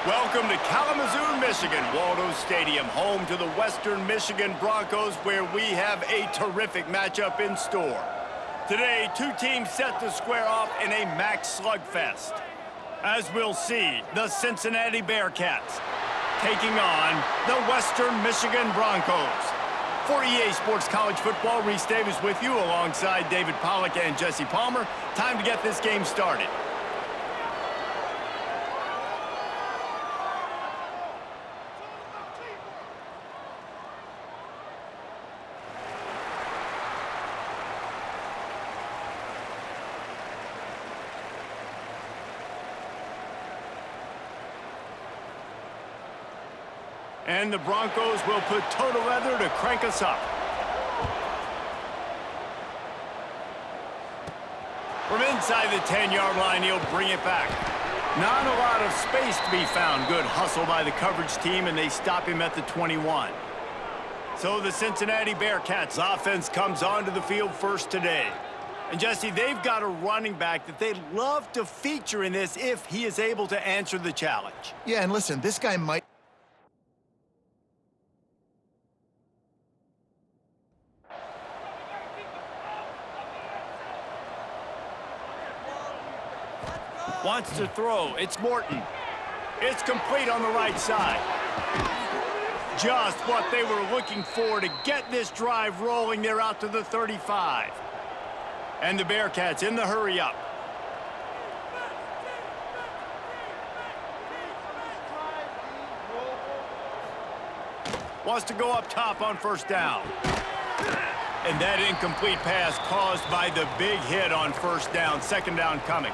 Welcome to Kalamazoo, Michigan, Waldo Stadium, home to the Western Michigan Broncos, where we have a terrific matchup in store. Today, two teams set to square off in a max slugfest. As we'll see, the Cincinnati Bearcats taking on the Western Michigan Broncos. For EA Sports College Football, Reese Davis with you alongside David Pollack and Jesse Palmer. Time to get this game started. And the Broncos will put total leather to crank us up. From inside the 10-yard line, he'll bring it back. Not a lot of space to be found. Good hustle by the coverage team, and they stop him at the 21. So the Cincinnati Bearcats offense comes onto the field first today. And Jesse, they've got a running back that they'd love to feature in this if he is able to answer the challenge. Yeah, and listen, this guy might... Wants to throw. It's Morton. It's complete on the right side. Just what they were looking for to get this drive rolling. They're out to the 35. And the Bearcats in the hurry up. Wants to go up top on first down. And that incomplete pass caused by the big hit on first down. Second down coming.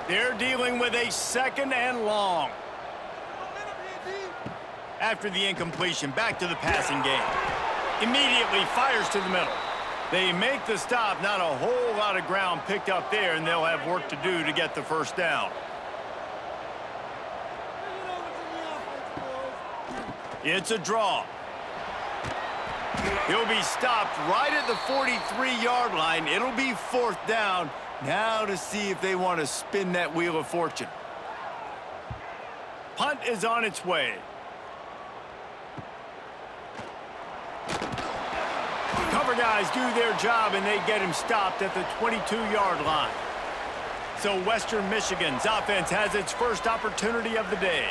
They're dealing with a second and long. After the incompletion, back to the passing game. Immediately fires to the middle. They make the stop. Not a whole lot of ground picked up there, and they'll have work to do to get the first down. It's a draw. He'll be stopped right at the 43-yard line. It'll be fourth down. Now to see if they want to spin that wheel of fortune. Punt is on its way. Cover guys do their job, and they get him stopped at the 22-yard line. So Western Michigan's offense has its first opportunity of the day.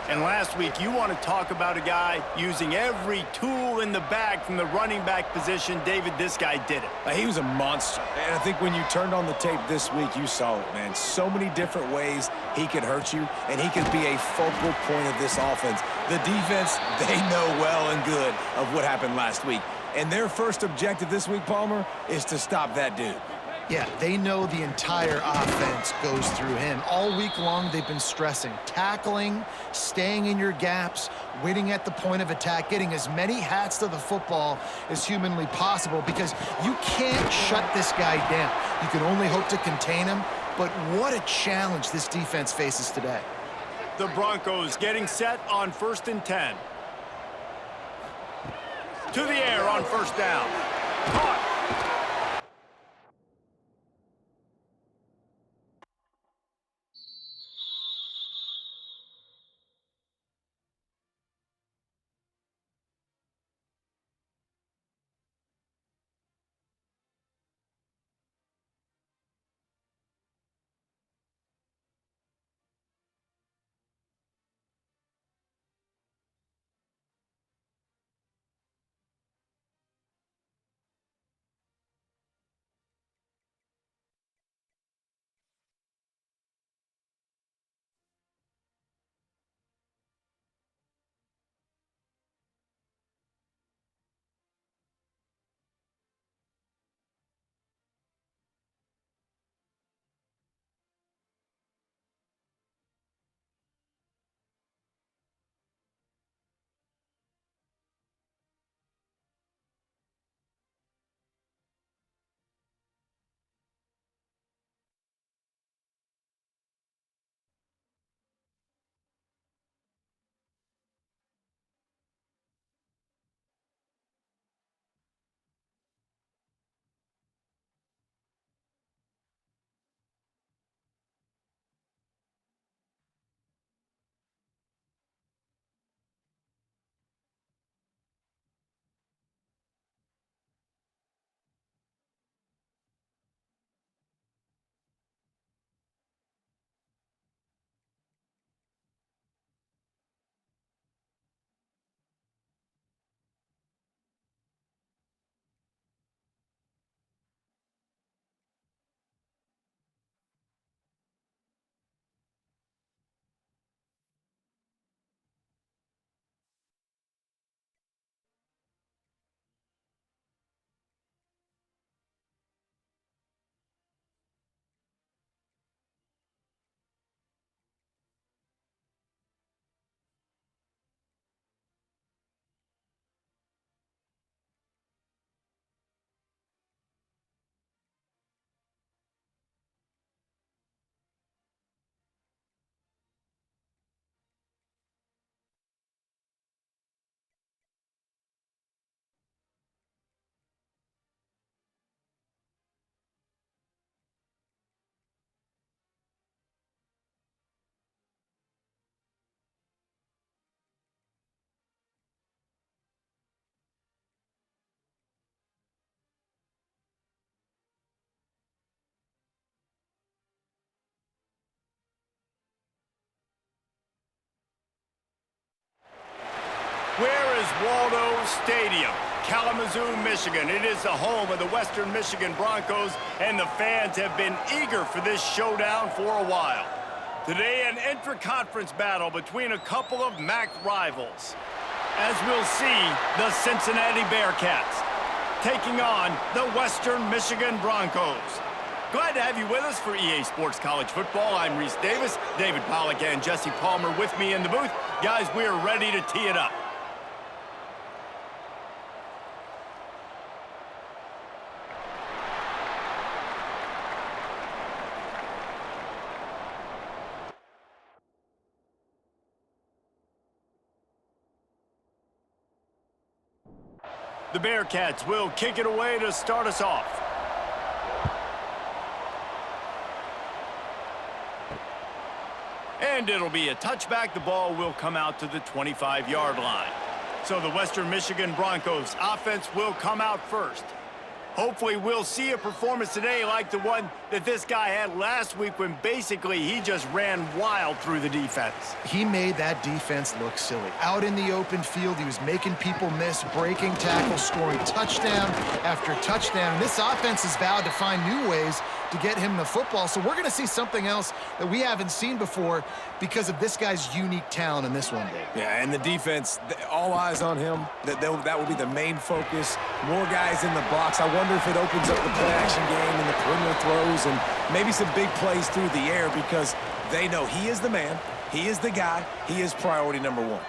And last week, you want to talk about a guy using every tool in the bag from the running back position. David, this guy did it. He was a monster. And I think when you turned on the tape this week, you saw it, man. So many different ways he could hurt you, and he could be a focal point of this offense. The defense, they know well and good of what happened last week. And their first objective this week, Palmer, is to stop that dude. Yeah, they know the entire offense goes through him. All week long, they've been stressing. Tackling, staying in your gaps, waiting at the point of attack, getting as many hats to the football as humanly possible, because you can't shut this guy down. You can only hope to contain him, but what a challenge this defense faces today. The Broncos getting set on 1st and 10. To the air on first down. Caught. Where is Waldo Stadium? Kalamazoo, Michigan. It is the home of the Western Michigan Broncos, and the fans have been eager for this showdown for a while. Today, an intra-conference battle between a couple of MAC rivals. As we'll see, the Cincinnati Bearcats taking on the Western Michigan Broncos. Glad to have you with us for EA Sports College Football. I'm Reese Davis, David Pollack and Jesse Palmer with me in the booth. Guys, we are ready to tee it up. The Bearcats will kick it away to start us off. And it'll be a touchback. The ball will come out to the 25-yard line. So the Western Michigan Broncos offense will come out first. Hopefully we'll see a performance today like the one that this guy had last week when basically he just ran wild through the defense. He made that defense look silly. Out in the open field, he was making people miss, breaking tackles, scoring touchdown after touchdown. And this offense has vowed to find new ways to get him the football. So we're going to see something else that we haven't seen before because of this guy's unique talent in this one, Dave. Yeah, and the defense, all eyes on him. That will be the main focus. More guys in the box. I wonder if it opens up the play-action game and the perimeter throws and maybe some big plays through the air because they know he is the man, he is the guy, he is priority number one.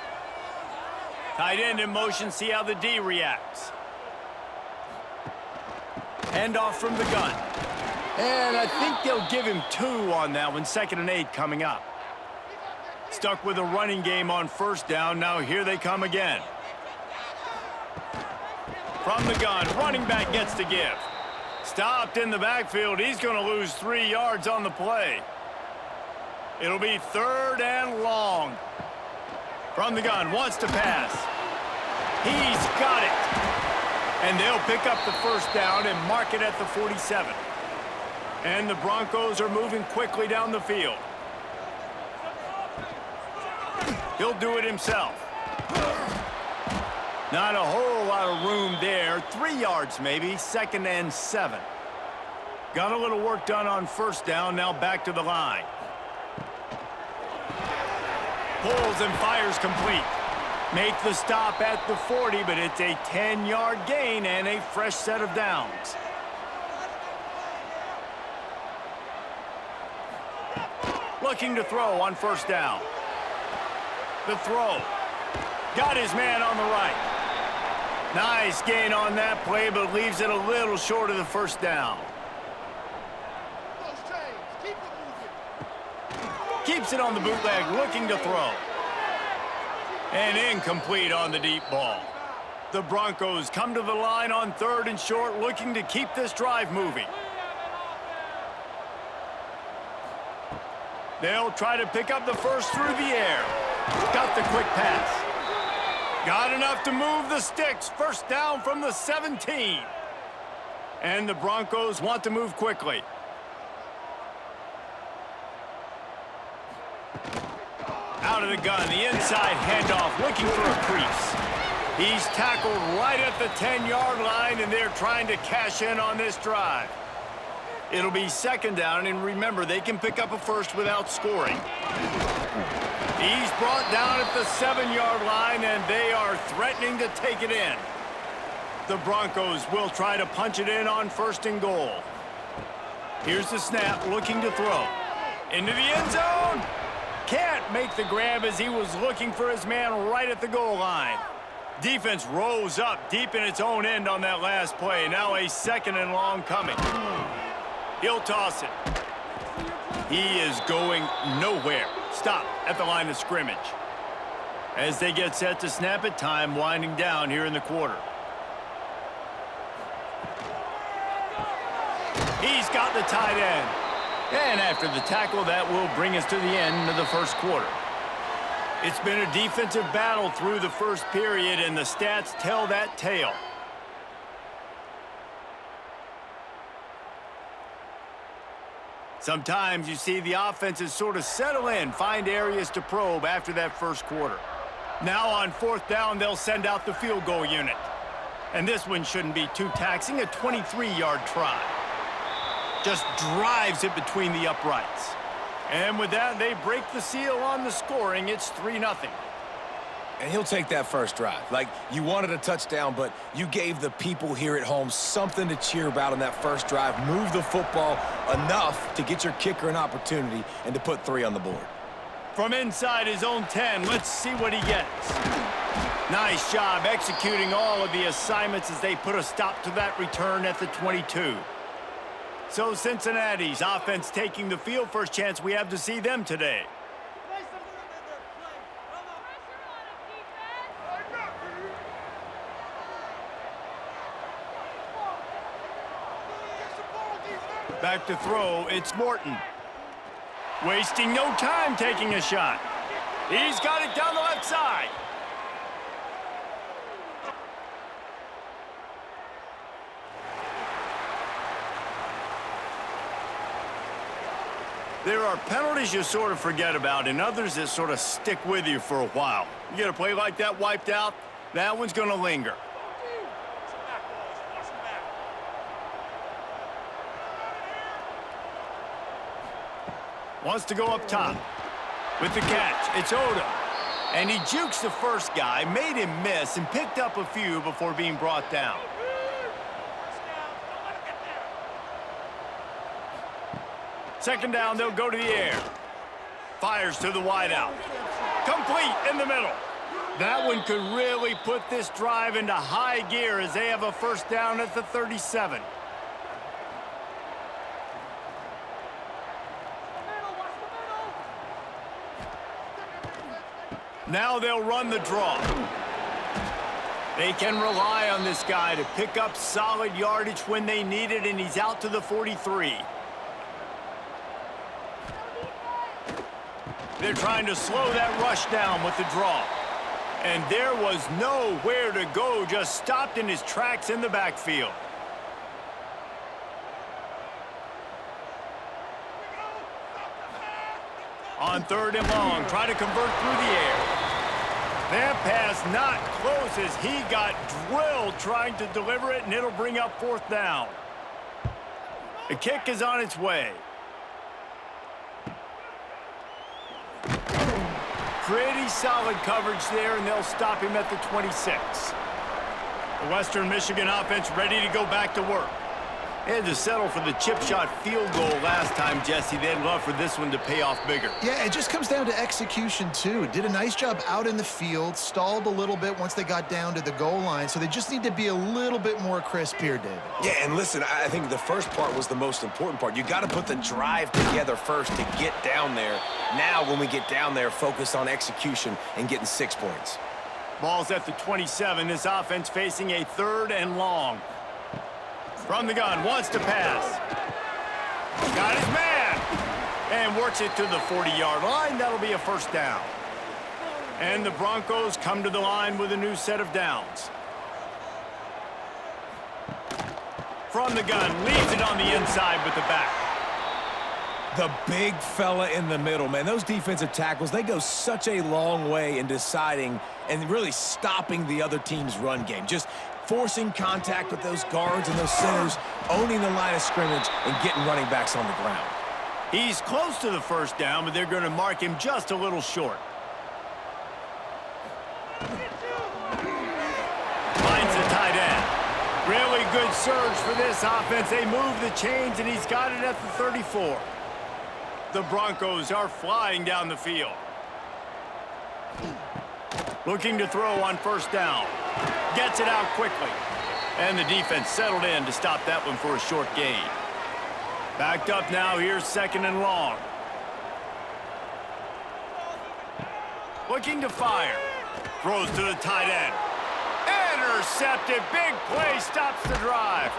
Tight end in motion, see how the D reacts. Handoff from the gun. And I think they'll give him 2 on that one. 2nd and 8 coming up. Stuck with a running game on first down. Now here they come again. From the gun, running back gets to give. Stopped in the backfield. He's going to lose 3 yards on the play. It'll be 3rd and long. From the gun, wants to pass. He's got it. And they'll pick up the first down and mark it at the 47. And the Broncos are moving quickly down the field. He'll do it himself. Not a whole lot of room there. 3 yards maybe, 2nd and 7. Got a little work done on first down, now back to the line. Pulls and fires complete. Make the stop at the 40, but it's a 10-yard gain and a fresh set of downs. Looking to throw on first down. The throw. Got his man on the right. Nice gain on that play, but leaves it a little short of the first down. Keeps it on the bootleg, looking to throw. And incomplete on the deep ball. The Broncos come to the line on 3rd and short, looking to keep this drive moving. They'll try to pick up the first through the air. Got the quick pass. Got enough to move the sticks. First down from the 17. And the Broncos want to move quickly. Out of the gun, the inside handoff, looking for a crease. He's tackled right at the 10-yard line, and they're trying to cash in on this drive. It'll be 2nd down, and remember, they can pick up a first without scoring. He's brought down at the 7-yard line, and they are threatening to take it in. The Broncos will try to punch it in on 1st and goal. Here's the snap, looking to throw. Into the end zone. Can't make the grab as he was looking for his man right at the goal line. Defense rose up deep in its own end on that last play. Now a 2nd and long coming. He'll toss it. He is going nowhere. Stop at the line of scrimmage. As they get set to snap it, time winding down here in the quarter. He's got the tight end. And after the tackle, that will bring us to the end of the first quarter. It's been a defensive battle through the first period, and the stats tell that tale. Sometimes you see the offenses sort of settle in, find areas to probe after that first quarter. Now on 4th down, they'll send out the field goal unit. And this one shouldn't be too taxing, a 23-yard try. Just drives it between the uprights. And with that, they break the seal on the scoring. It's 3-0. And he'll take that first drive. Like, you wanted a touchdown, but you gave the people here at home something to cheer about on that first drive. Move the football enough to get your kicker an opportunity and to put 3 on the board. From inside his own 10, let's see what he gets. Nice job executing all of the assignments as they put a stop to that return at the 22. So Cincinnati's offense taking the field. First chance we have to see them today. Back to throw, it's Morton. Wasting no time taking a shot. He's got it down the left side. There are penalties you sort of forget about and others that sort of stick with you for a while. You get a play like that wiped out, that one's going to linger. Wants to go up top. With the catch, it's Odom. And he jukes the first guy, made him miss, and picked up a few before being brought down. Second down, they'll go to the air. Fires to the wideout. Complete in the middle. That one could really put this drive into high gear as they have a first down at the 37. Now they'll run the draw. They can rely on this guy to pick up solid yardage when they need it, and he's out to the 43. They're trying to slow that rush down with the draw. And there was nowhere to go, just stopped in his tracks in the backfield. On 3rd and long, try to convert through the air. That pass not close as he got drilled trying to deliver it, and it'll bring up 4th down. The kick is on its way. Pretty solid coverage there, and they'll stop him at the 26. The Western Michigan offense ready to go back to work. They had to settle for the chip shot field goal last time, Jesse. They'd love for this one to pay off bigger. Yeah, it just comes down to execution, too. Did a nice job out in the field, stalled a little bit once they got down to the goal line, so they just need to be a little bit more crisp here, David. Yeah, and listen, I think the first part was the most important part. You got to put the drive together first to get down there. Now, when we get down there, focus on execution and getting 6 points. Ball's at the 27. This offense facing a 3rd and long. From the gun, wants to pass. Got his man. And works it to the 40-yard line. That'll be a first down. And the Broncos come to the line with a new set of downs. From the gun, leaves it on the inside with the back. The big fella in the middle, man. Those defensive tackles, they go such a long way in deciding and really stopping the other team's run game. Just forcing contact with those guards and those centers, owning the line of scrimmage, and getting running backs on the ground. He's close to the first down, but they're going to mark him just a little short. Finds the tight end. Really good surge for this offense. They move the chains, and he's got it at the 34. The Broncos are flying down the field. Looking to throw on first down. Gets it out quickly. And the defense settled in to stop that one for a short gain. Backed up now, here's 2nd and long. Looking to fire. Throws to the tight end. Intercepted. Big play stops the drive.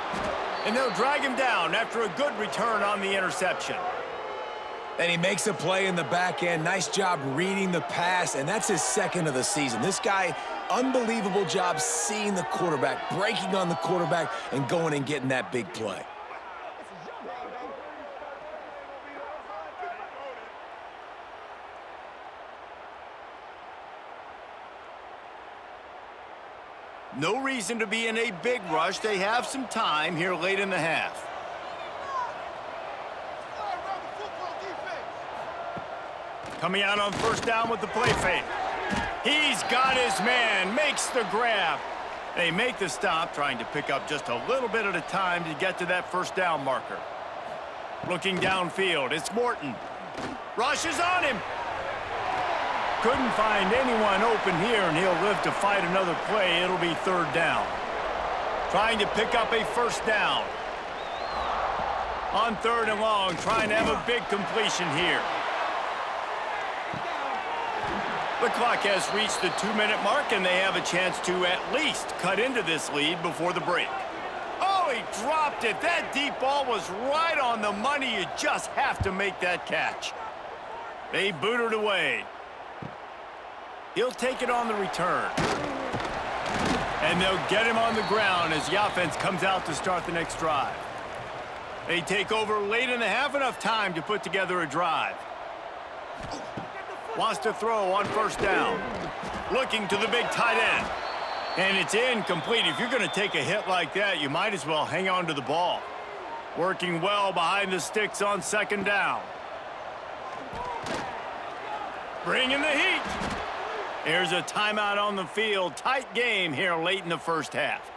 And they'll drag him down after a good return on the interception. And he makes a play in the back end. Nice job reading the pass, and that's his 2nd of the season. This guy, unbelievable job seeing the quarterback, breaking on the quarterback, and going and getting that big play. No reason to be in a big rush. They have some time here late in the half. Coming out on first down with the play fake. He's got his man, makes the grab. They make the stop, trying to pick up just a little bit at a time to get to that first down marker. Looking downfield, it's Morton. Rushes on him. Couldn't find anyone open here, and he'll live to fight another play. It'll be third down. Trying to pick up a first down. On third and long, trying to have a big completion here. The clock has reached the 2-minute mark, and they have a chance to at least cut into this lead before the break. Oh, he dropped it. That deep ball was right on the money. You just have to make that catch. They boot it away. He'll take it on the return. And they'll get him on the ground as the offense comes out to start the next drive. They take over late in the half, enough time to put together a drive. Wants to throw on first down. Looking to the big tight end. And it's incomplete. If you're going to take a hit like that, you might as well hang on to the ball. Working well behind the sticks on second down. Bringing the heat. Here's a timeout on the field. Tight game here late in the first half.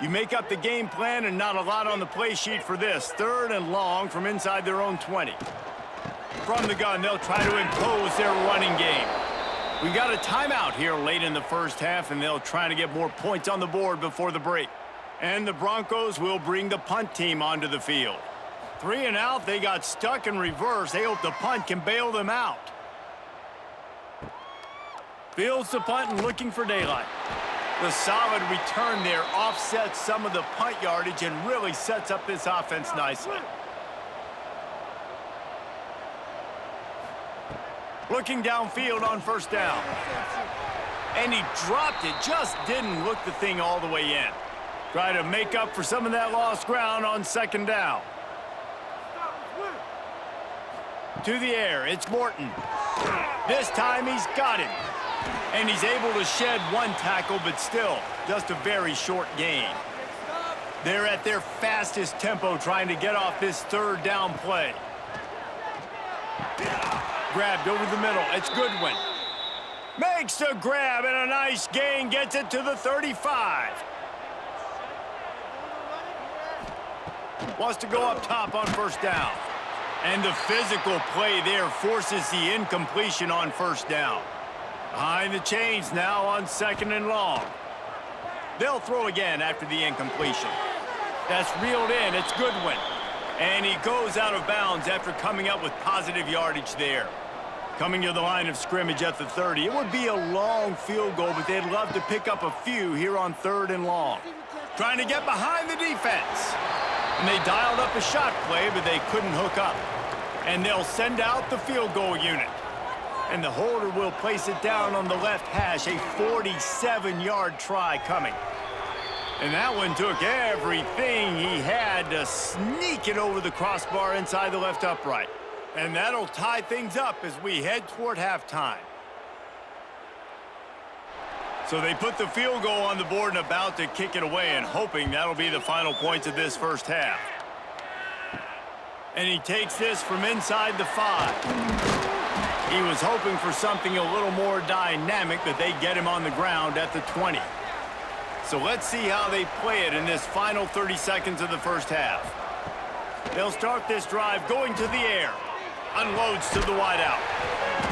You make up the game plan and not a lot on the play sheet for this. Third and long from inside their own 20. From the gun, they'll try to impose their running game. We got a timeout here late in the first half, and they'll try to get more points on the board before the break. And the Broncos will bring the punt team onto the field. 3 and out, they got stuck in reverse. They hope the punt can bail them out. Fields the punt and looking for daylight. The solid return there offsets some of the punt yardage and really sets up this offense nicely. Looking downfield on first down. And he dropped it, just didn't look the thing all the way in. Try to make up for some of that lost ground on second down. To the air, it's Morton. This time he's got him. And he's able to shed one tackle, but still, just a very short gain. They're at their fastest tempo trying to get off this third down play. Grabbed over the middle, it's Goodwin. Makes the grab and a nice gain, gets it to the 35. Wants to go up top on first down. And the physical play there forces the incompletion on first down. Behind the chains now on second and long. They'll throw again after the incompletion. That's reeled in, it's Goodwin. And he goes out of bounds after coming up with positive yardage there. Coming to the line of scrimmage at the 30. It would be a long field goal, but they'd love to pick up a few here on third and long. Trying to get behind the defense. And they dialed up a shot play, but they couldn't hook up. And they'll send out the field goal unit. And the holder will place it down on the left hash, a 47-yard try coming. And that one took everything he had to sneak it over the crossbar inside the left upright. And that'll tie things up as we head toward halftime. So they put the field goal on the board and about to kick it away, and hoping that'll be the final points of this first half. And he takes this from inside the 5. He was hoping for something a little more dynamic, but they get him on the ground at the 20. So let's see how they play it in this final 30 seconds of the first half. They'll start this drive going to the air. Unloads to the wideout.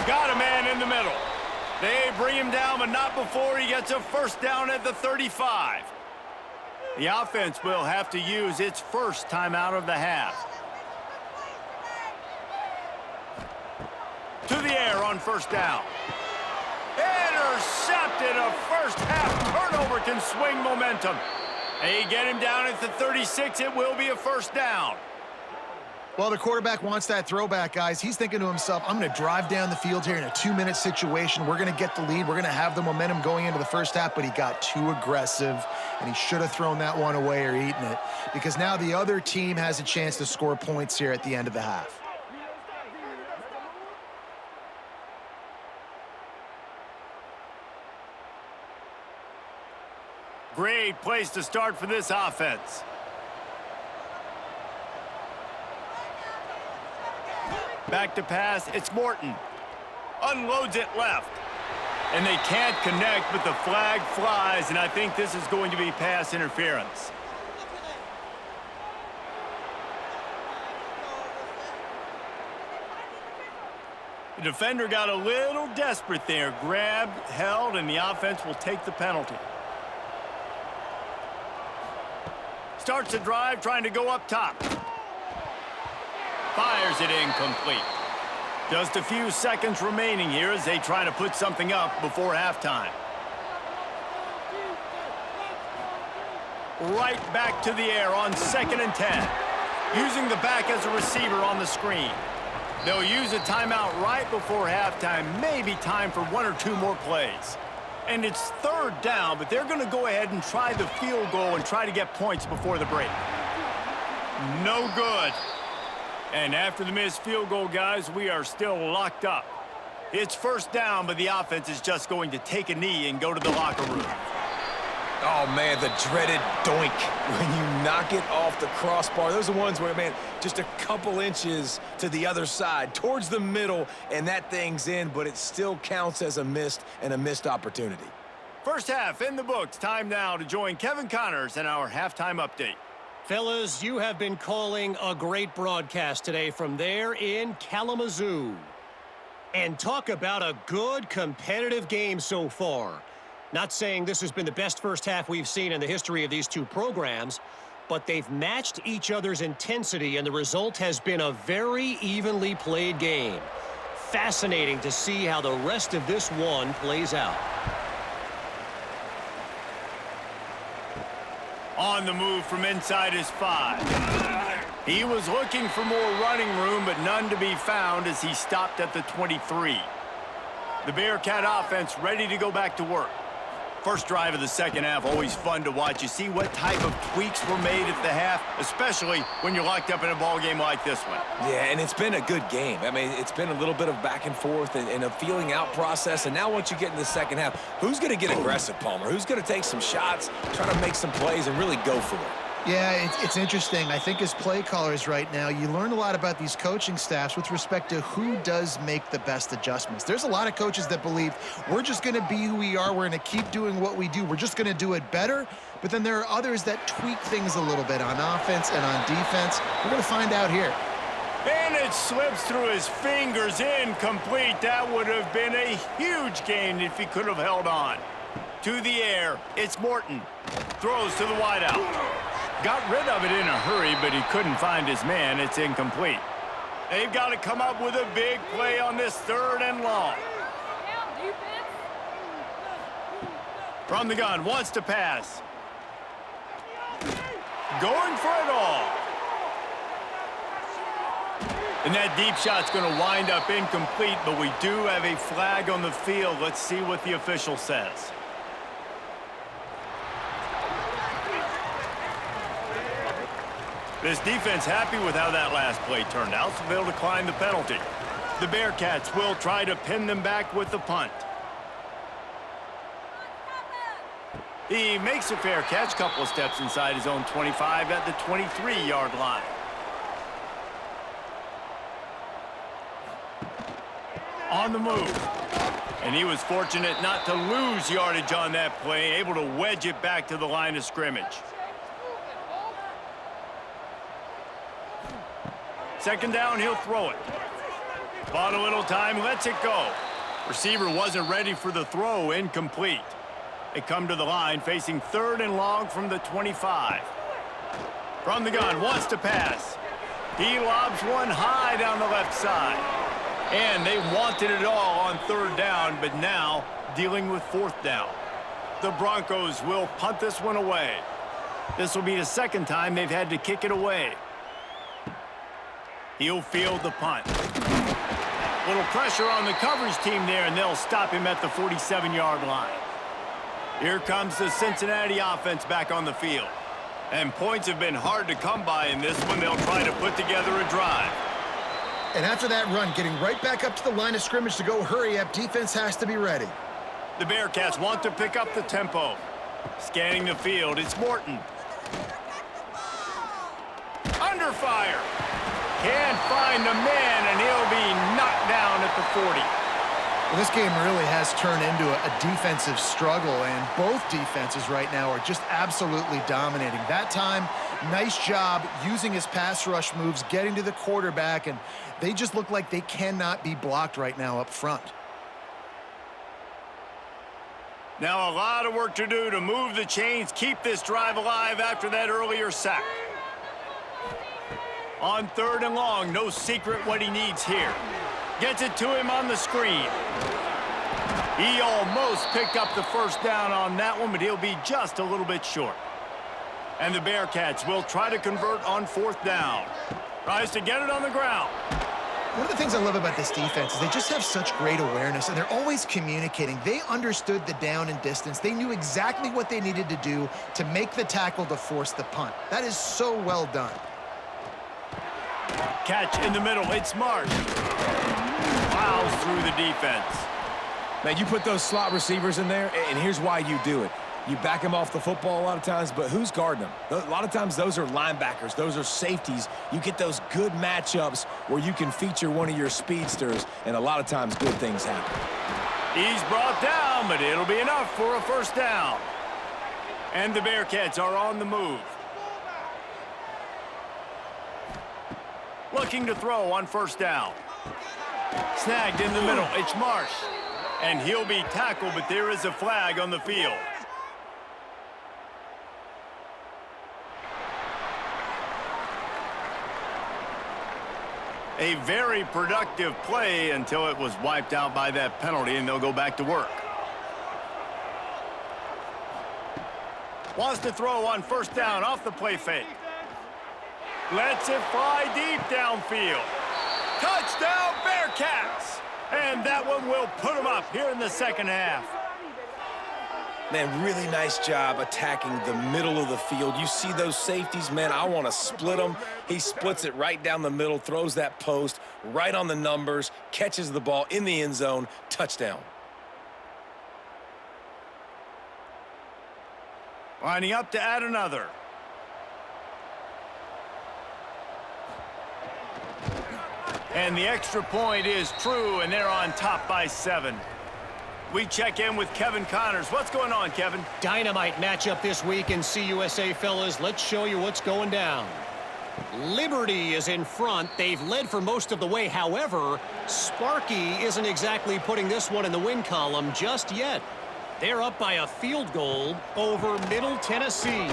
Got a man in the middle. They bring him down, but not before he gets a first down at the 35. The offense will have to use its first timeout of the half. To the air on first down. Intercepted. A first half turnover can swing momentum. They get him down at the 36. It will be a first down. Well, the quarterback wants that throwback, guys. He's thinking to himself, I'm going to drive down the field here in a 2-minute situation. We're going to get the lead. We're going to have the momentum going into the first half, but he got too aggressive, and he should have thrown that one away or eaten it, because now the other team has a chance to score points here at the end of the half. Great place to start for this offense. Back to pass, it's Morton. Unloads it left. And they can't connect, but the flag flies, and I think this is going to be pass interference. The defender got a little desperate there. Grabbed, held, and the offense will take the penalty. Starts the drive, trying to go up top. Fires it incomplete. Just a few seconds remaining here as they try to put something up before halftime. Right back to the air on 2nd and 10. Using the back as a receiver on the screen. They'll use a timeout right before halftime. Maybe time for 1 or 2 more plays. And it's 3rd down, but they're going to go ahead and try the field goal and try to get points before the break. No good. And after the missed field goal, guys, we are still locked up. It's 1st down, but the offense is just going to take a knee and go to the locker room. Oh, man, the dreaded doink when you knock it off the crossbar. Those are the ones where, man, just a couple inches to the other side, towards the middle, and that thing's in, but it still counts as a missed opportunity. First half in the books. Time now to join Kevin Connors in our halftime update. Fellas, you have been calling a great broadcast today from there in Kalamazoo. And talk about a good competitive game so far. Not saying this has been the best first half we've seen in the history of these two programs, but they've matched each other's intensity, and the result has been a very evenly played game. Fascinating to see how the rest of this one plays out. On the move from inside his 5. He was looking for more running room, but none to be found as he stopped at the 23. The Bearcat offense ready to go back to work. First drive of the second half, always fun to watch. You see what type of tweaks were made at the half, especially when you're locked up in a ball game like this one. Yeah, and it's been a good game. I mean, it's been a little bit of back and forth and a feeling out process. And now once you get in the second half, who's going to get aggressive, Palmer? Who's going to take some shots, try to make some plays, and really go for it? Yeah, it's interesting. I think as play callers right now, you learn a lot about these coaching staffs with respect to who does make the best adjustments. There's a lot of coaches that believe we're just going to be who we are. We're going to keep doing what we do. We're just going to do it better. But then there are others that tweak things a little bit on offense and on defense. We're going to find out here. And it slips through his fingers, incomplete. That would have been a huge gain if he could have held on. To the air, it's Morton. Throws to the wideout. Got rid of it in a hurry, but he couldn't find his man. It's incomplete. They've got to come up with a big play on this 3rd and long. From the gun, wants to pass. Going for it all. And that deep shot's going to wind up incomplete, but we do have a flag on the field. Let's see what the official says. This defense happy with how that last play turned out, so they'll decline the penalty. The Bearcats will try to pin them back with the punt. He makes a fair catch, couple of steps inside his own 25 at the 23-yard line. On the move. And he was fortunate not to lose yardage on that play, able to wedge it back to the line of scrimmage. Second down, he'll throw it. Bought a little time, lets it go. Receiver wasn't ready for the throw, incomplete. They come to the line, facing 3rd and long from the 25. From the gun, wants to pass. He lobs one high down the left side. And they wanted it all on 3rd down, but now dealing with 4th down. The Broncos will punt this one away. This will be the 2nd time they've had to kick it away. He'll field the punt. Little pressure on the coverage team there, and they'll stop him at the 47-yard line. Here comes the Cincinnati offense back on the field. And points have been hard to come by in this one. They'll try to put together a drive. And after that run, getting right back up to the line of scrimmage to go hurry up, defense has to be ready. The Bearcats want to pick up the tempo. Scanning the field, it's Morton. Under fire. Can't find the man, and he'll be knocked down at the 40. Well, this game really has turned into a defensive struggle, and both defenses right now are just absolutely dominating. That time, nice job using his pass rush moves, getting to the quarterback, and they just look like they cannot be blocked right now up front. Now a lot of work to do to move the chains, keep this drive alive after that earlier sack. On 3rd and long, no secret what he needs here. Gets it to him on the screen. He almost picked up the first down on that one, but he'll be just a little bit short. And the Bearcats will try to convert on 4th down. Tries to get it on the ground. One of the things I love about this defense is they just have such great awareness, and they're always communicating. They understood the down and distance. They knew exactly what they needed to do to make the tackle to force the punt. That is so well done. Catch in the middle. It's Marsh. Plows through the defense. Man, you put those slot receivers in there, and here's why you do it. You back them off the football a lot of times, but who's guarding them? A lot of times those are linebackers. Those are safeties. You get those good matchups where you can feature one of your speedsters, and a lot of times good things happen. He's brought down, but it'll be enough for a first down. And the Bearcats are on the move. Looking to throw on 1st down. Snagged in the middle. It's Marsh. And he'll be tackled, but there is a flag on the field. A very productive play until it was wiped out by that penalty, and they'll go back to work. Wants to throw on 1st down off the play fake. Lets it fly deep downfield. Touchdown, Bearcats! And that one will put them up here in the 2nd half. Man, really nice job attacking the middle of the field. You see those safeties, man, I want to split them. He splits it right down the middle, throws that post right on the numbers, catches the ball in the end zone, touchdown. Lining up to add another. And the extra point is true, and they're on top by 7. We check in with Kevin Connors. What's going on, Kevin? Dynamite matchup this week in CUSA, fellas. Let's show you what's going down. Liberty is in front. They've led for most of the way. However, Sparky isn't exactly putting this one in the win column just yet. They're up by a field goal over Middle Tennessee.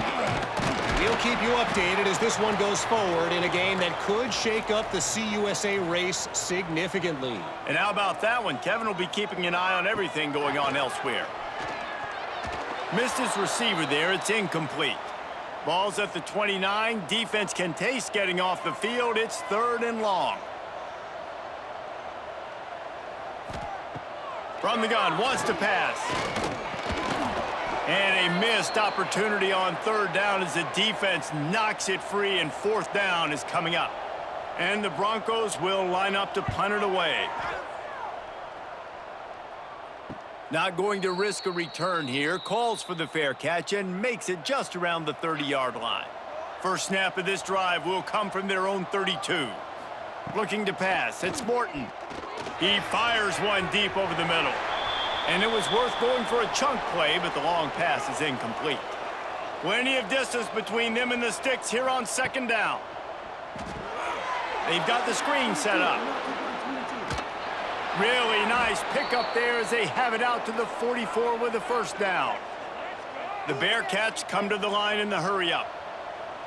We'll keep you updated as this one goes forward in a game that could shake up the CUSA race significantly. And how about that one? Kevin will be keeping an eye on everything going on elsewhere. Missed his receiver there. It's incomplete. Ball's at the 29. Defense can taste getting off the field. It's 3rd and long. From the gun, wants to pass. And a missed opportunity on 3rd down as the defense knocks it free, and 4th down is coming up. And the Broncos will line up to punt it away. Not going to risk a return here. Calls for the fair catch and makes it just around the 30-yard line. First snap of this drive will come from their own 32. Looking to pass. It's Morton. He fires one deep over the middle. And it was worth going for a chunk play, but the long pass is incomplete. Plenty of distance between them and the sticks here on 2nd down. They've got the screen set up. Really nice pickup there as they have it out to the 44 with the 1st down. The Bearcats come to the line in the hurry-up.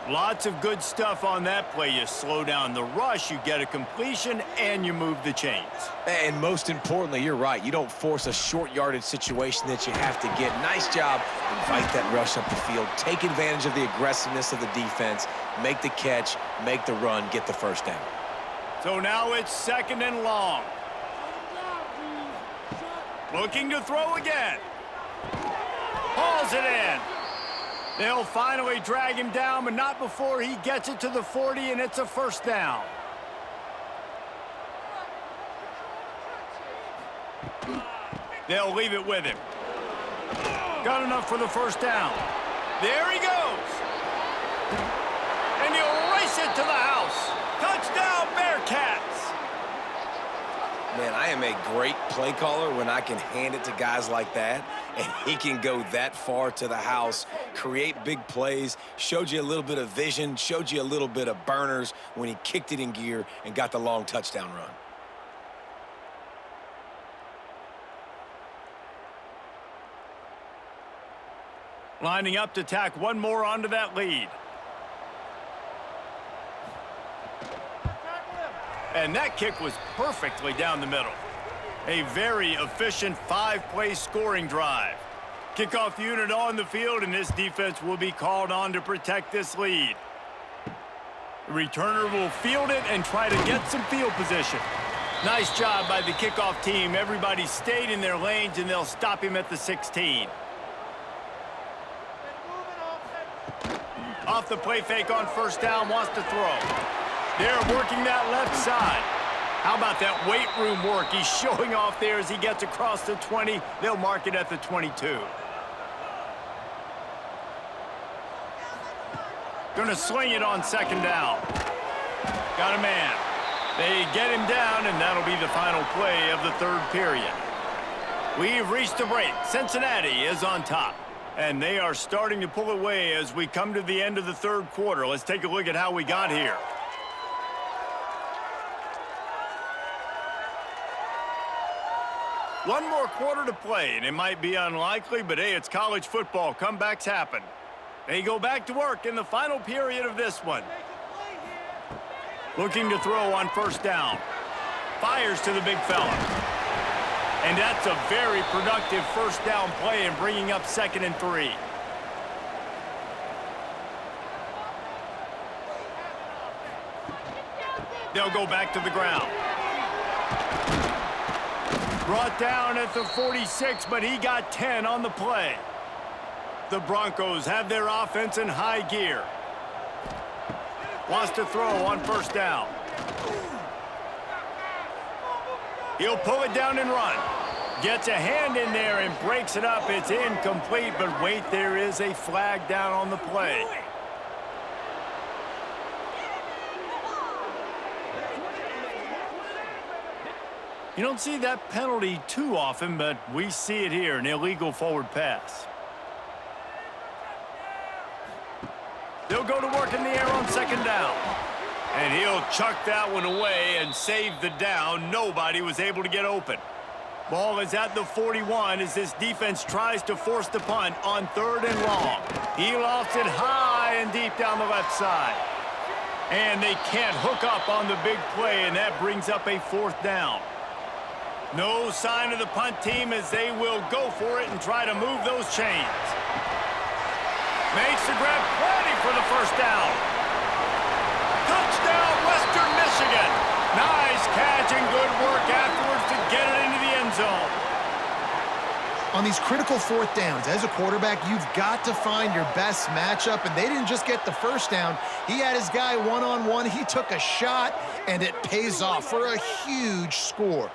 Lots of good stuff on that play. You slow down the rush, you get a completion, and you move the chains. And most importantly, you're right. You don't force a short yardage situation that you have to get. Nice job. Invite that rush up the field. Take advantage of the aggressiveness of the defense. Make the catch, make the run, get the 1st down. So now it's 2nd and long. Looking to throw again. Hauls it in. They'll finally drag him down, but not before he gets it to the 40, and it's a 1st down. They'll leave it with him. Got enough for the first down. There he goes. And he'll race it to the house. Touchdown, Bearcats. Man, I am a great play caller when I can hand it to guys like that, and he can go that far to the house, create big plays, showed you a little bit of vision, showed you a little bit of burners when he kicked it in gear and got the long touchdown run. Lining up to tack one more onto that lead. And that kick was perfectly down the middle. A very efficient 5-play scoring drive. Kickoff unit on the field, and this defense will be called on to protect this lead. The returner will field it and try to get some field position. Nice job by the kickoff team. Everybody stayed in their lanes, and they'll stop him at the 16. Off the play fake on first down, wants to throw. They're working that left side. How about that weight room work? He's showing off there as he gets across the 20. They'll mark it at the 22. Gonna sling it on second down. Got a man. They get him down, and that'll be the final play of the third period. We've reached the break. Cincinnati is on top. And they are starting to pull away as we come to the end of the third quarter. Let's take a look at how we got here. One more quarter to play, and it might be unlikely, but hey, it's college football. Comebacks happen. They go back to work in the final period of this one. Looking to throw on first down. Fires to the big fella. And that's a very productive first down play and bringing up 2nd and 3. They'll go back to the ground. Brought down at the 46, but he got 10 on the play. The Broncos have their offense in high gear. Wants to throw on first down. He'll pull it down and run. Gets a hand in there and breaks it up. It's incomplete, but wait, there is a flag down on the play. You don't see that penalty too often, but we see it here, an illegal forward pass. They'll go to work in the air on second down. And he'll chuck that one away and save the down. Nobody was able to get open. Ball is at the 41 as this defense tries to force the punt on 3rd and long. He lofts it high and deep down the left side. And they can't hook up on the big play, and that brings up a 4th down. No sign of the punt team as they will go for it and try to move those chains. Makes the grab, plenty for the first down. Touchdown, Western Michigan. Nice catch and good work afterwards to get it into the end zone. On these critical 4th downs, as a quarterback, you've got to find your best matchup, and they didn't just get the first down. He had his guy one-on-one. He took a shot, and it pays off for a huge score.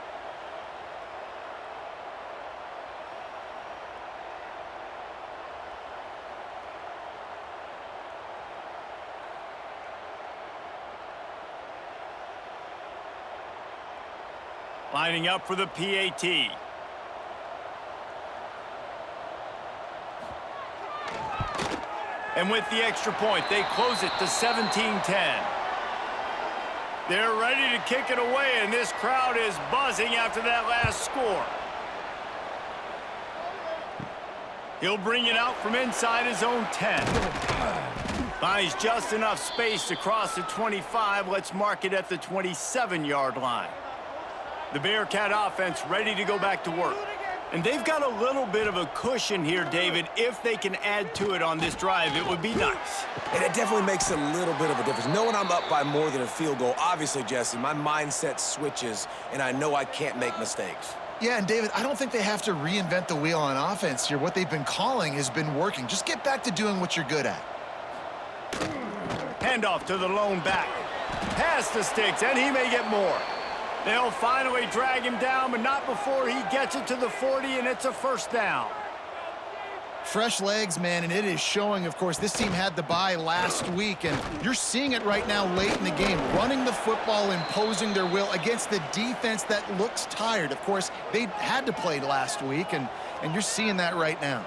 Lining up for the PAT. And with the extra point, they close it to 17-10. They're ready to kick it away, and this crowd is buzzing after that last score. He'll bring it out from inside his own 10. Finds just enough space to cross the 25. Let's mark it at the 27-yard line. The Bearcat offense ready to go back to work. And they've got a little bit of a cushion here, David. If they can add to it on this drive, it would be nice. And it definitely makes a little bit of a difference. Knowing I'm up by more than a field goal, obviously, Jesse, my mindset switches, and I know I can't make mistakes. Yeah, and David, I don't think they have to reinvent the wheel on offense here. What they've been calling has been working. Just get back to doing what you're good at. Handoff to the lone back. Pass the sticks, and he may get more. They'll finally drag him down, but not before he gets it to the 40, and it's a first down. Fresh legs, man, and it is showing. Of course, this team had the bye last week, and you're seeing it right now late in the game, running the football, imposing their will against the defense that looks tired. Of course, they had to play last week, and you're seeing that right now.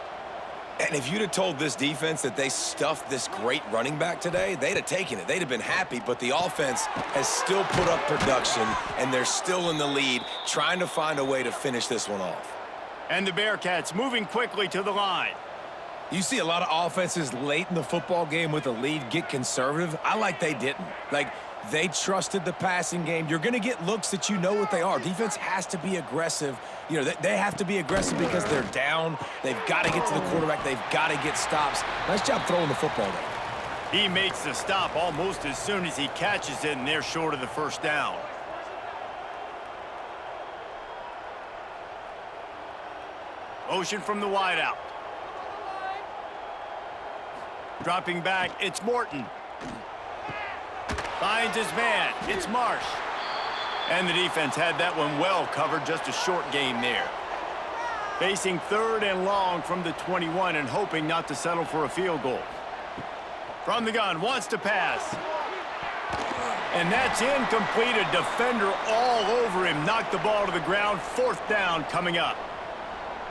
And if you'd have told this defense that they stuffed this great running back today, they'd have taken it. They'd have been happy, but the offense has still put up production, and they're still in the lead, trying to find a way to finish this one off. And the Bearcats moving quickly to the line. You see a lot of offenses late in the football game with a lead get conservative. I like they didn't. Like, they trusted the passing game. You're going to get looks that you know what they are. Defense has to be aggressive. You know, they have to be aggressive because they're down. They've got to get to the quarterback. They've got to get stops. Nice job throwing the football there. He makes the stop almost as soon as he catches it, and they're short of the first down. Motion from the wideout. Dropping back, it's Morton. Finds his man, it's Marsh. And the defense had that one well covered, just a short game there. Facing 3rd and long from the 21 and hoping not to settle for a field goal. From the gun, wants to pass. And that's incomplete, a defender all over him, knocked the ball to the ground, 4th down coming up.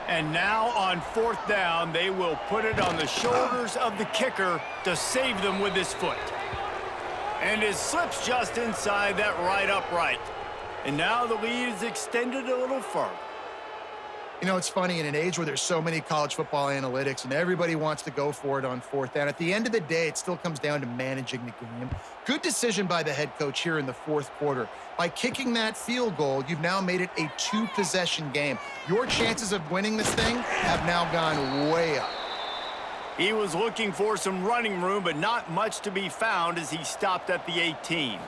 And now on 4th down, they will put it on the shoulders of the kicker to save them with his foot. And it slips just inside that right upright. And now the lead is extended a little further. You know, it's funny, in an age where there's so many college football analytics and everybody wants to go for it on 4th down, at the end of the day, it still comes down to managing the game. Good decision by the head coach here in the 4th quarter. By kicking that field goal, you've now made it a 2-possession game. Your chances of winning this thing have now gone way up. He was looking for some running room, but not much to be found as he stopped at the 18.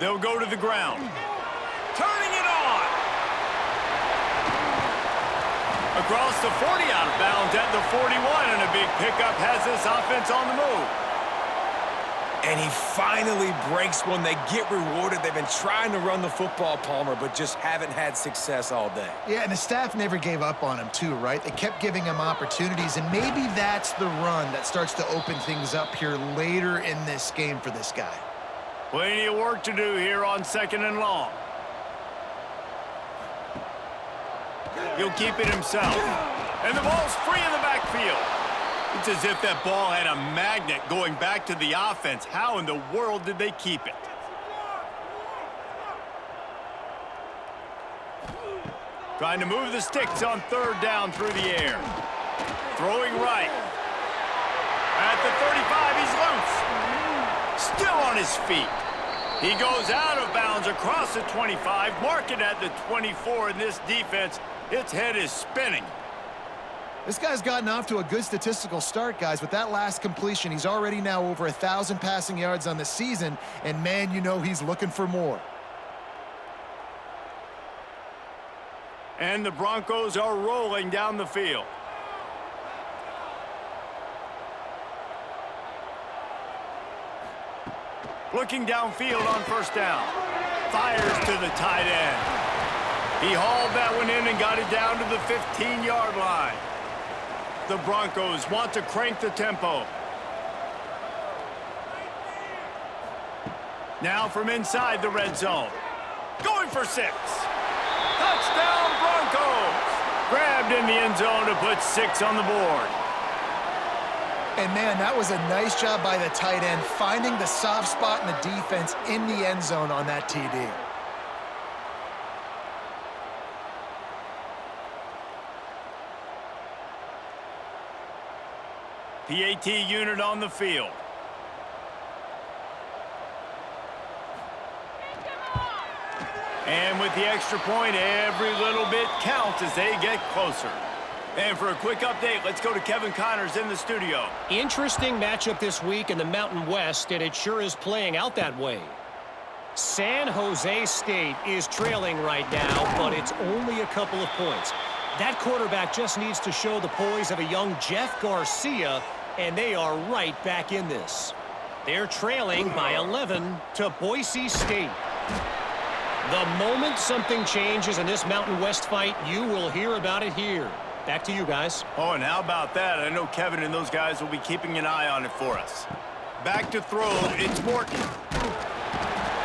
They'll go to the ground. Turning it on! Across the 40, out of bounds at the 41, and a big pickup has this offense on the move. And he finally breaks one. They get rewarded. They've been trying to run the football, Palmer, but just haven't had success all day. Yeah, and the staff never gave up on him too, right? They kept giving him opportunities, and maybe that's the run that starts to open things up here later in this game for this guy. Plenty of work to do here on 2nd and long. He'll keep it himself. And the ball's free in the backfield. It's as if that ball had a magnet going back to the offense. How in the world did they keep it? Trying to move the sticks on 3rd down through the air. Throwing right. At the 35, he's loose. Still on his feet. He goes out of bounds across the 25, mark it at the 24, and this defense, its head is spinning. This guy's gotten off to a good statistical start, guys. With that last completion, he's already now over 1,000 passing yards on the season, and man, you know he's looking for more. And the Broncos are rolling down the field. Looking downfield on 1st down. Fires to the tight end. He hauled that one in and got it down to the 15-yard line. The Broncos want to crank the tempo. Now from inside the red zone. Going for 6. Touchdown Broncos! Grabbed in the end zone to put 6 on the board. And man, that was a nice job by the tight end, finding the soft spot in the defense in the end zone on that TD. PAT unit on the field. And with the extra point, every little bit counts as they get closer. And for a quick update, let's go to Kevin Connors in the studio. Interesting matchup this week in the Mountain West, and it sure is playing out that way. San Jose State is trailing right now, but it's only a couple of points. That quarterback just needs to show the poise of a young Jeff Garcia, and they are right back in this. They're trailing by 11 to Boise State. The moment something changes in this Mountain West fight, you will hear about it here. Back to you guys. Oh, and how about that? I know Kevin and those guys will be keeping an eye on it for us. Back to throw, it's Morton.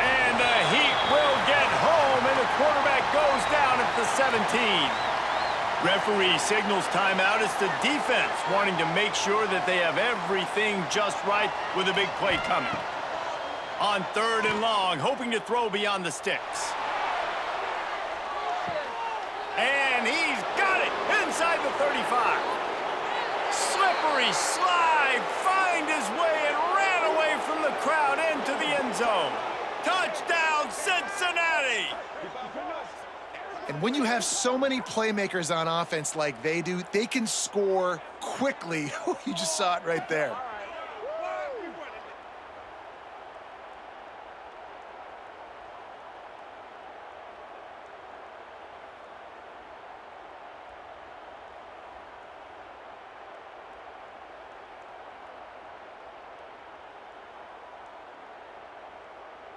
And the Heat will get home, and the quarterback goes down at the 17. Referee signals timeout. It's the defense wanting to make sure that they have everything just right with a big play coming. On 3rd and long, hoping to throw beyond the sticks. And he's got it inside the 35. Slippery slide, find his way and ran away from the crowd into the end zone. Touchdown, Cincinnati! And when you have so many playmakers on offense like they do, they can score quickly. You just saw it right there.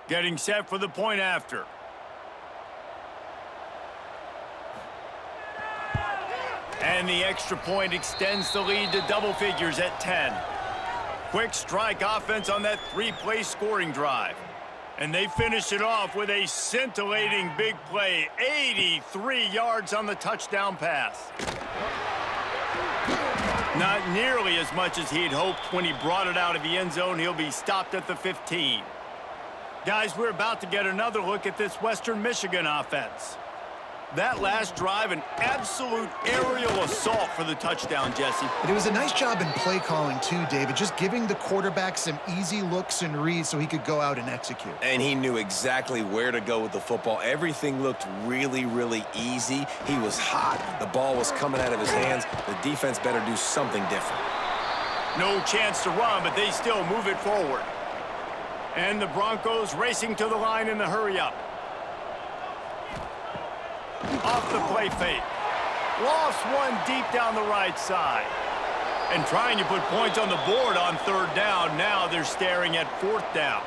Getting set for the point after. And the extra point extends the lead to double figures at 10. Quick strike offense on that 3-play scoring drive. And they finish it off with a scintillating big play. 83 yards on the touchdown pass. Not nearly as much as he'd hoped when he brought it out of the end zone. He'll be stopped at the 15. Guys, we're about to get another look at this Western Michigan offense. That last drive, an absolute aerial assault for the touchdown, Jesse. But it was a nice job in play calling too, David, just giving the quarterback some easy looks and reads so he could go out and execute. And he knew exactly where to go with the football. Everything looked really, really easy. He was hot. The ball was coming out of his hands. The defense better do something different. No chance to run, but they still move it forward. And the Broncos racing to the line in the hurry-up. Off the play fake. Lost one deep down the right side. And trying to put points on the board on 3rd down. Now they're staring at 4th down.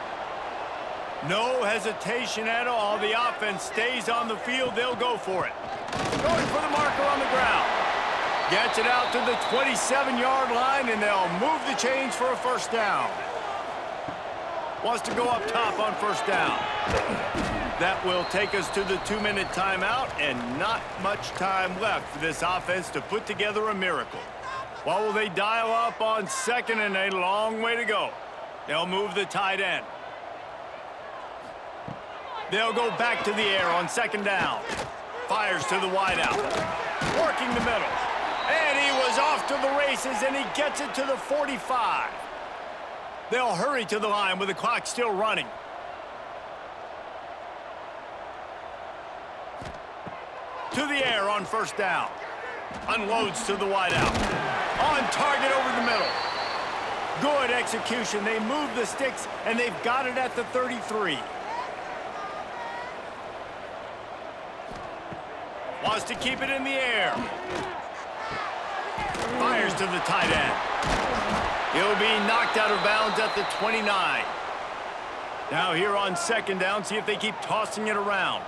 No hesitation at all. The offense stays on the field. They'll go for it. Going for the marker on the ground. Gets it out to the 27-yard line, and they'll move the chains for a 1st down. Wants to go up top on 1st down. That will take us to the 2-minute timeout, and not much time left for this offense to put together a miracle. What will they dial up on 2nd and a long way to go? They'll move the tight end. They'll go back to the air on 2nd down. Fires to the wideout. Working the middle. And he was off to the races, and he gets it to the 45. They'll hurry to the line with the clock still running. To the air on 1st down. Unloads to the wideout. On target over the middle. Good execution. They move the sticks, and they've got it at the 33. Wants to keep it in the air. Fires to the tight end. He'll be knocked out of bounds at the 29. Now here on 2nd down, see if they keep tossing it around.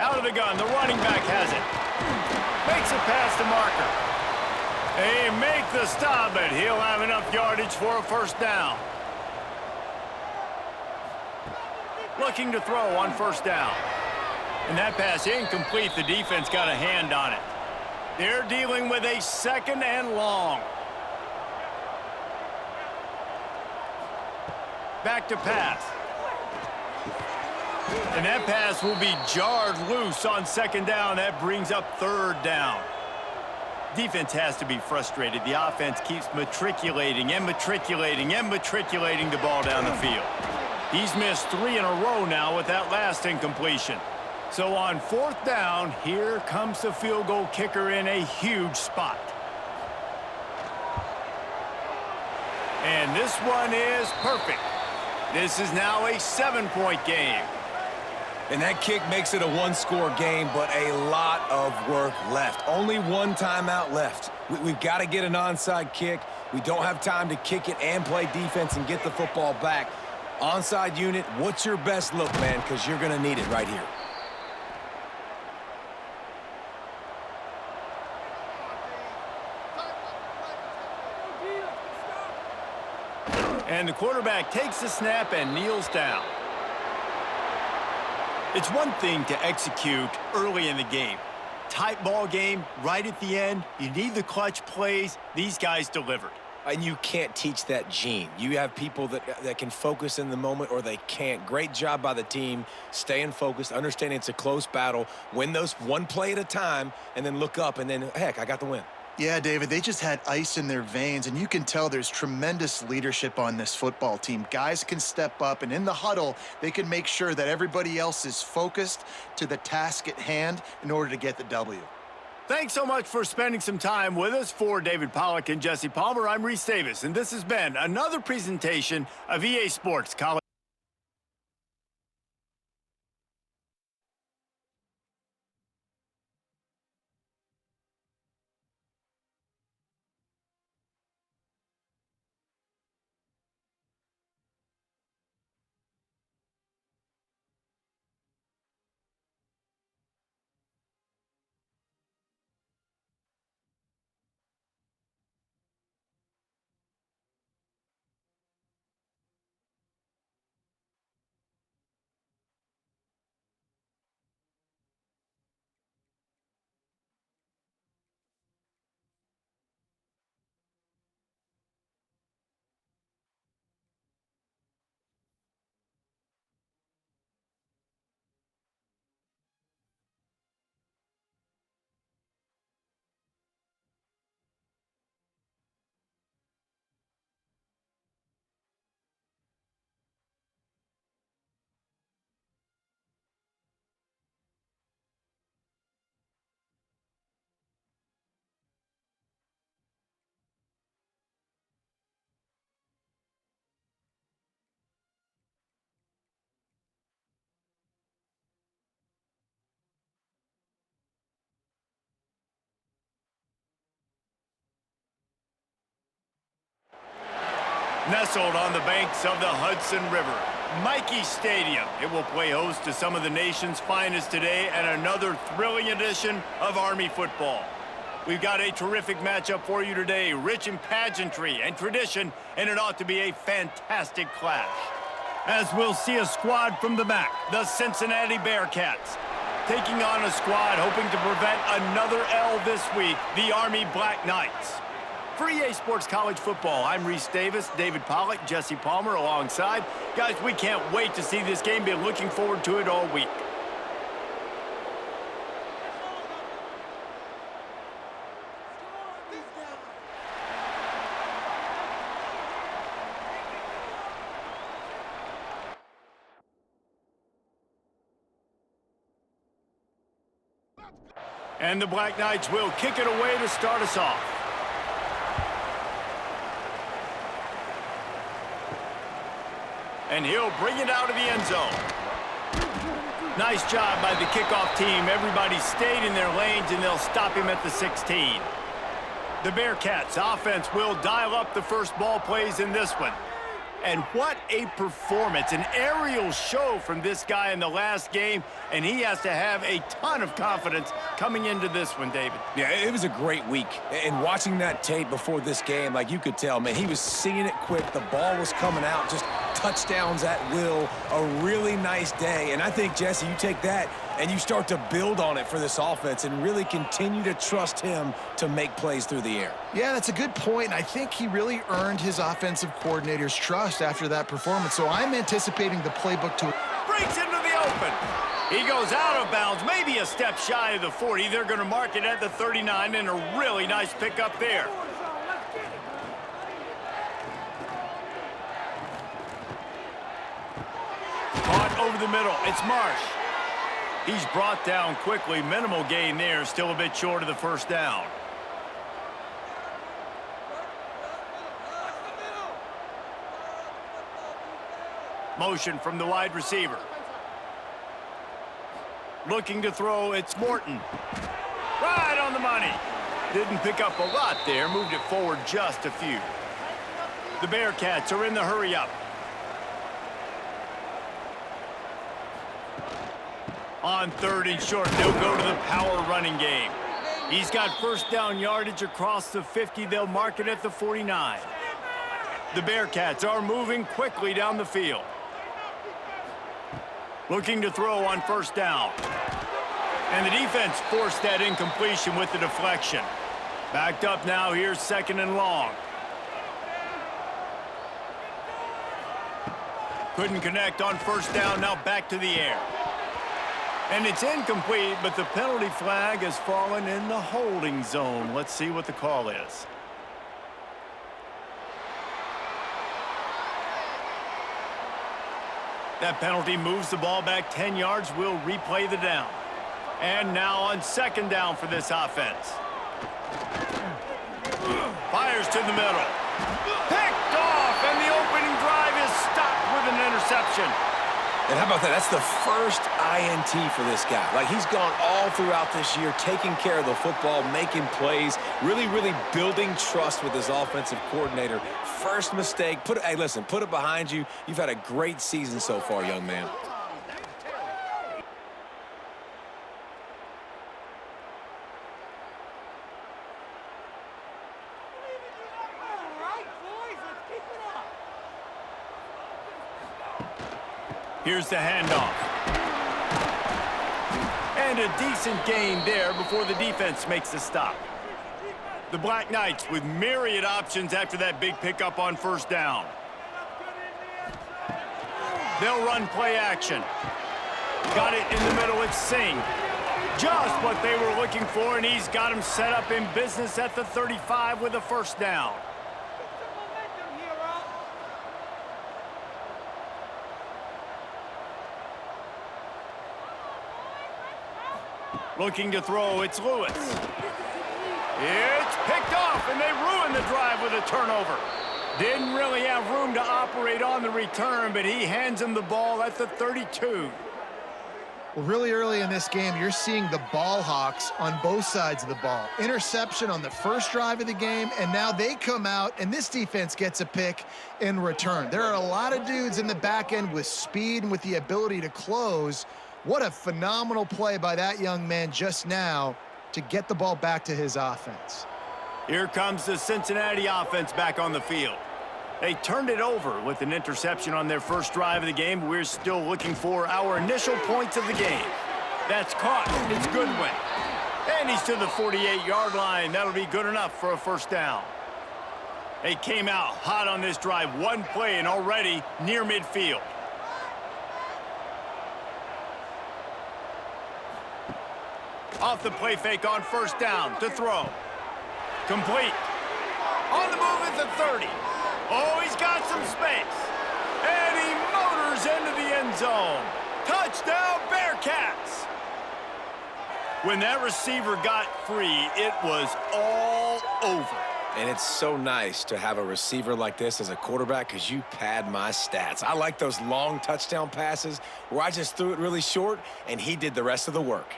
Out of the gun, the running back has it. Makes it past the marker. They make the stop, but he'll have enough yardage for a 1st down. Looking to throw on 1st down. And that pass incomplete. The defense got a hand on it. They're dealing with a 2nd and long. Back to pass. And that pass will be jarred loose on 2nd down. That brings up 3rd down. Defense has to be frustrated. The offense keeps matriculating and matriculating and matriculating the ball down the field. He's missed 3 in a row now with that last incompletion. So on 4th down, here comes the field goal kicker in a huge spot. And this one is perfect. This is now a 7-point game. And that kick makes it a 1-score game, but a lot of work left. Only 1 timeout left. We've got to get an onside kick. We don't have time to kick it and play defense and get the football back. Onside unit, what's your best look, man? Because you're going to need it right here. And the quarterback takes the snap and kneels down. It's one thing to execute early in the game. Tight ball game, right at the end. You need the clutch plays. These guys delivered. And you can't teach that gene. You have people that can focus in the moment or they can't. Great job by the team, staying focused, understanding it's a close battle, win those one play at a time, and then look up, and then, heck, I got the win. Yeah, David, they just had ice in their veins, and you can tell there's tremendous leadership on this football team. Guys can step up, and in the huddle, they can make sure that everybody else is focused to the task at hand in order to get the W. Thanks so much for spending some time with us. For David Pollack and Jesse Palmer, I'm Reese Davis, and this has been another presentation of EA Sports College. Nestled on the banks of the Hudson River, Mikey Stadium. It will play host to some of the nation's finest today and another thrilling edition of Army football. We've got a terrific matchup for you today, rich in pageantry and tradition, and it ought to be a fantastic clash. As we'll see a squad from the back, the Cincinnati Bearcats, taking on a squad hoping to prevent another L this week, the Army Black Knights. For EA Sports College Football, I'm Reese Davis, David Pollack, Jesse Palmer alongside. Guys, we can't wait to see this game. Been looking forward to it all week. And the Black Knights will kick it away to start us off. And he'll bring it out of the end zone. Nice job by the kickoff team. Everybody stayed in their lanes, and they'll stop him at the 16. The Bearcats offense will dial up the first ball plays in this one. And what a performance. An aerial show from this guy in the last game, and he has to have a ton of confidence coming into this one, David. Yeah, it was a great week. And watching that tape before this game, like you could tell, man, he was seeing it quick. The ball was coming out, just touchdowns at will. A really nice day. And I think, Jesse, you take that and you start to build on it for this offense and really continue to trust him to make plays through the air. Yeah, that's a good point. And I think he really earned his offensive coordinator's trust after that performance. So I'm anticipating the playbook to... Breaks into the open. He goes out of bounds, maybe a step shy of the 40. They're going to mark it at the 39, and a really nice pickup there. Caught over the middle. It's Marsh. He's brought down quickly. Minimal gain there. Still a bit short of the first down. Motion from the wide receiver. Looking to throw, it's Morton. Right on the money. Didn't pick up a lot there. Moved it forward just a few. The Bearcats are in the hurry-up. On third and short, they'll go to the power running game. He's got first down yardage across the 50. They'll mark it at the 49. The Bearcats are moving quickly down the field. Looking to throw on first down. And the defense forced that incompletion with the deflection. Backed up now, here's 2nd and long. Couldn't connect on first down, now back to the air. And it's incomplete, but the penalty flag has fallen in the holding zone. Let's see what the call is. That penalty moves the ball back 10 yards. We'll replay the down. And now on 2nd down for this offense. Fires to the middle. Picked off, and the opening drive is stopped with an interception. And how about that? That's the first INT for this guy. Like, he's gone all throughout this year, taking care of the football, making plays, really building trust with his offensive coordinator. First mistake. Hey, listen, put it behind you. You've had a great season so far, young man. Here's the handoff. And a decent gain there before the defense makes the stop. The Black Knights with myriad options after that big pickup on first down. They'll run play action. Got it in the middle, it's Singh. Just what they were looking for, and he's got him set up in business at the 35 with a first down. Looking to throw, it's Lewis. It's picked off, and they ruin the drive with a turnover. Didn't really have room to operate on the return, but he hands him the ball at the 32. Well, really early in this game, you're seeing the ball hawks on both sides of the ball. Interception on the first drive of the game, and now they come out, and this defense gets a pick in return. There are a lot of dudes in the back end with speed and with the ability to close. What a phenomenal play by that young man just now to get the ball back to his offense. Here comes the Cincinnati offense back on the field. They turned it over with an interception on their first drive of the game. We're still looking for our initial points of the game. That's caught. It's Goodwin. And he's to the 48-yard line. That'll be good enough for a first down. They came out hot on this drive. One play and already near midfield. Off the play fake on first down to throw. Complete. On the move at the 30. Oh, he's got some space. And he motors into the end zone. Touchdown, Bearcats. When that receiver got free, it was all over. And it's so nice to have a receiver like this as a quarterback because you pad my stats. I like those long touchdown passes where I just threw it really short and he did the rest of the work.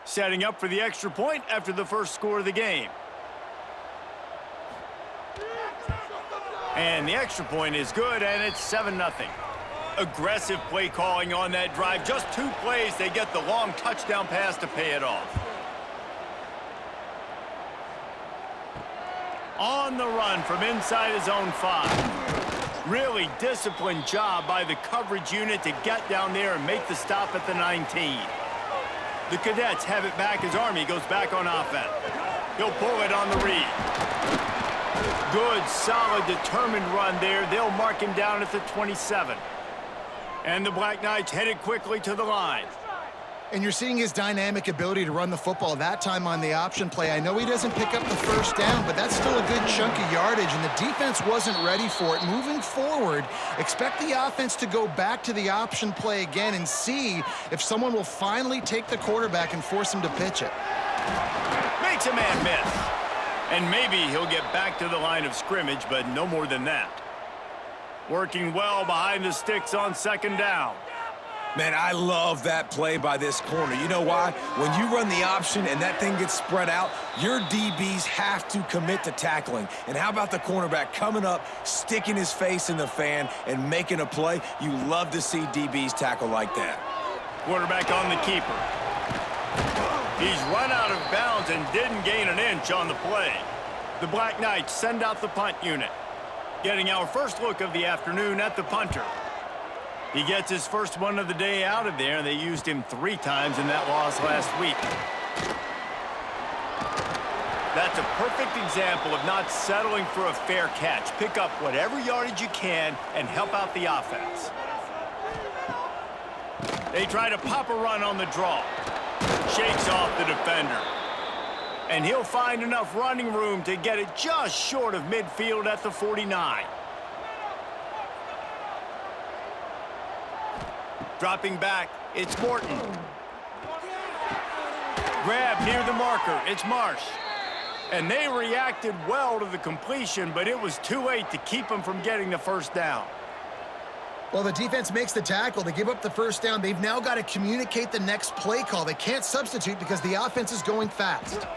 Setting up for the extra point after the first score of the game. And the extra point is good, and it's 7-0. Aggressive play calling on that drive. Just 2 plays, they get the long touchdown pass to pay it off. On the run from inside his own 5. Really disciplined job by the coverage unit to get down there and make the stop at the 19. The Cadets have it back as Army goes back on offense. He'll pull it on the read. Good, solid, determined run there. They'll mark him down at the 27. And the Black Knights headed quickly to the line. And you're seeing his dynamic ability to run the football that time on the option play. I know he doesn't pick up the first down, but that's still a good chunk of yardage, and the defense wasn't ready for it. Moving forward, expect the offense to go back to the option play again and see if someone will finally take the quarterback and force him to pitch it. Makes a man miss. And maybe he'll get back to the line of scrimmage, but no more than that. Working well behind the sticks on second down. Man, I love that play by this corner. You know why? When you run the option and that thing gets spread out, your DBs have to commit to tackling. And how about the cornerback coming up, sticking his face in the fan, and making a play? You love to see DBs tackle like that. Quarterback on the keeper. He's run out of bounds and didn't gain an inch on the play. The Black Knights send out the punt unit. Getting our first look of the afternoon at the punter. He gets his first one of the day out of there, and they used him 3 times in that loss last week. That's a perfect example of not settling for a fair catch. Pick up whatever yardage you can and help out the offense. They try to pop a run on the draw. Shakes off the defender. And he'll find enough running room to get it just short of midfield at the 49. Dropping back, it's Morton. Grab near the marker, it's Marsh. And they reacted well to the completion, but it was too late to keep them from getting the first down. Well, the defense makes the tackle. They give up the first down. They've now got to communicate the next play call. They can't substitute because the offense is going fast.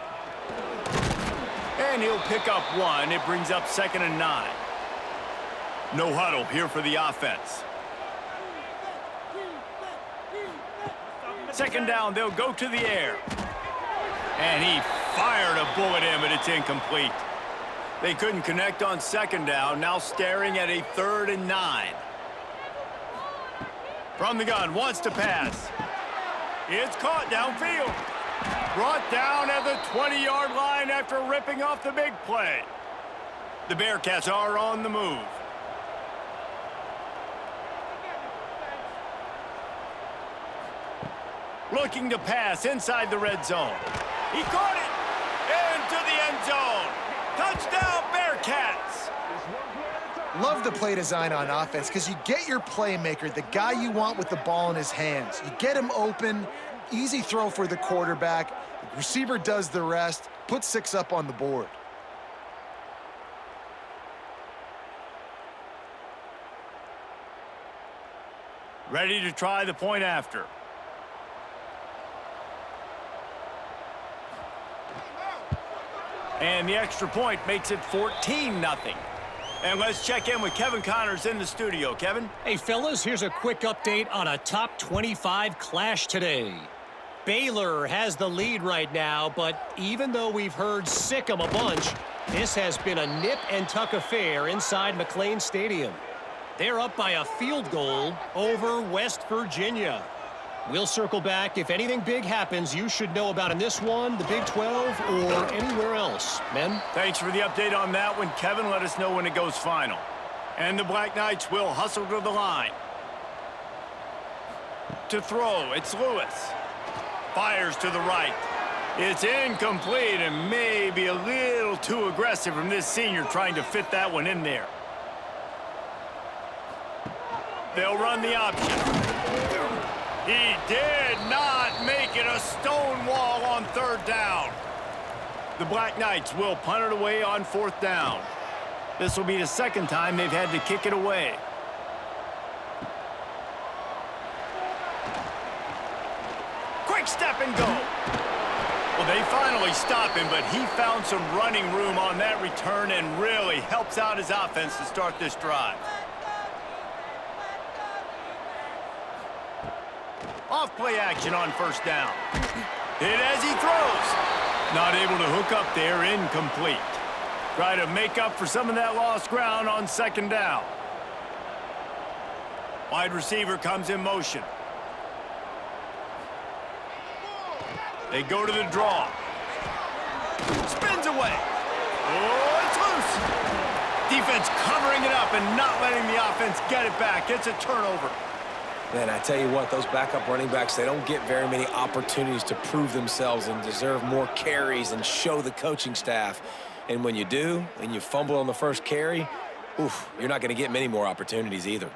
And he'll pick up 1. It brings up 2nd and 9. No huddle here for the offense. 2nd down, they'll go to the air. And he fired a bullet in, but it's incomplete. They couldn't connect on 2nd down, now staring at a 3rd and 9. From the gun, wants to pass. It's caught downfield. Brought down at the 20-yard line after ripping off the big play. The Bearcats are on the move. Looking to pass inside the red zone. He caught it into the end zone. Touchdown, Bearcats. Love the play design on offense because you get your playmaker, the guy you want with the ball in his hands. You get him open, easy throw for the quarterback. The receiver does the rest, put 6 up on the board. Ready to try the point after. And the extra point makes it 14-0. And let's check in with Kevin Connors in the studio. Kevin? Hey, fellas, here's a quick update on a top 25 clash today. Baylor has the lead right now, but even though we've heard sick 'em a bunch, this has been a nip-and-tuck affair inside McLean Stadium. They're up by a field goal over West Virginia. We'll circle back. If anything big happens, you should know about in this one, the Big 12, or anywhere else. Men? Thanks for the update on that one, Kevin. Let us know when it goes final. And the Black Knights will hustle to the line. To throw, it's Lewis. Fires to the right. It's incomplete and maybe a little too aggressive from this senior trying to fit that one in there. They'll run the option. He did not make it a stone wall on 3rd down. The Black Knights will punt it away on 4th down. This will be the 2nd time they've had to kick it away. Quick step and go. Well, they finally stop him, but he found some running room on that return and really helps out his offense to start this drive. Off play action on 1st down. Hit as he throws. Not able to hook up there, incomplete. Try to make up for some of that lost ground on 2nd down. Wide receiver comes in motion. They go to the draw. Spins away. Oh, it's loose. Defense covering it up and not letting the offense get it back. It's a turnover. Man, I tell you what, those backup running backs, they don't get very many opportunities to prove themselves and deserve more carries and show the coaching staff. And when you do, and you fumble on the first carry, oof, you're not going to get many more opportunities either.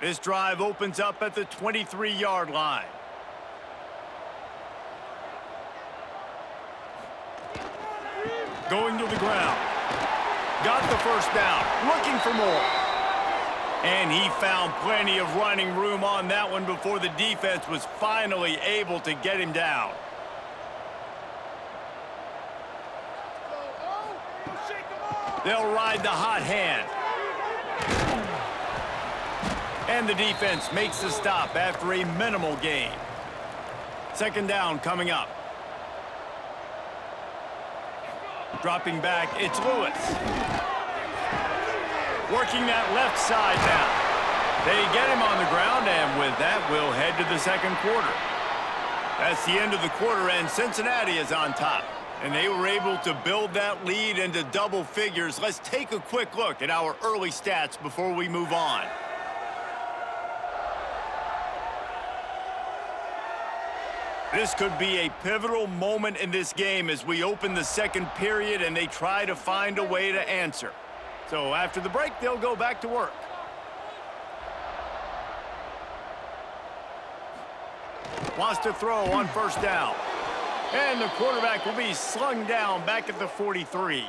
This drive opens up at the 23-yard line. Going to the ground. Got the first down, looking for more. And he found plenty of running room on that one before the defense was finally able to get him down. They'll ride the hot hand. And the defense makes the stop after a minimal gain. Second down coming up. Dropping back, it's Lewis. Working that left side now. They get him on the ground, and with that, we'll head to the second quarter. That's the end of the quarter, and Cincinnati is on top. And they were able to build that lead into double figures. Let's take a quick look at our early stats before we move on. This could be a pivotal moment in this game as we open the second period and they try to find a way to answer. So after the break, they'll go back to work. Wants to throw on first down. And the quarterback will be slung down back at the 43.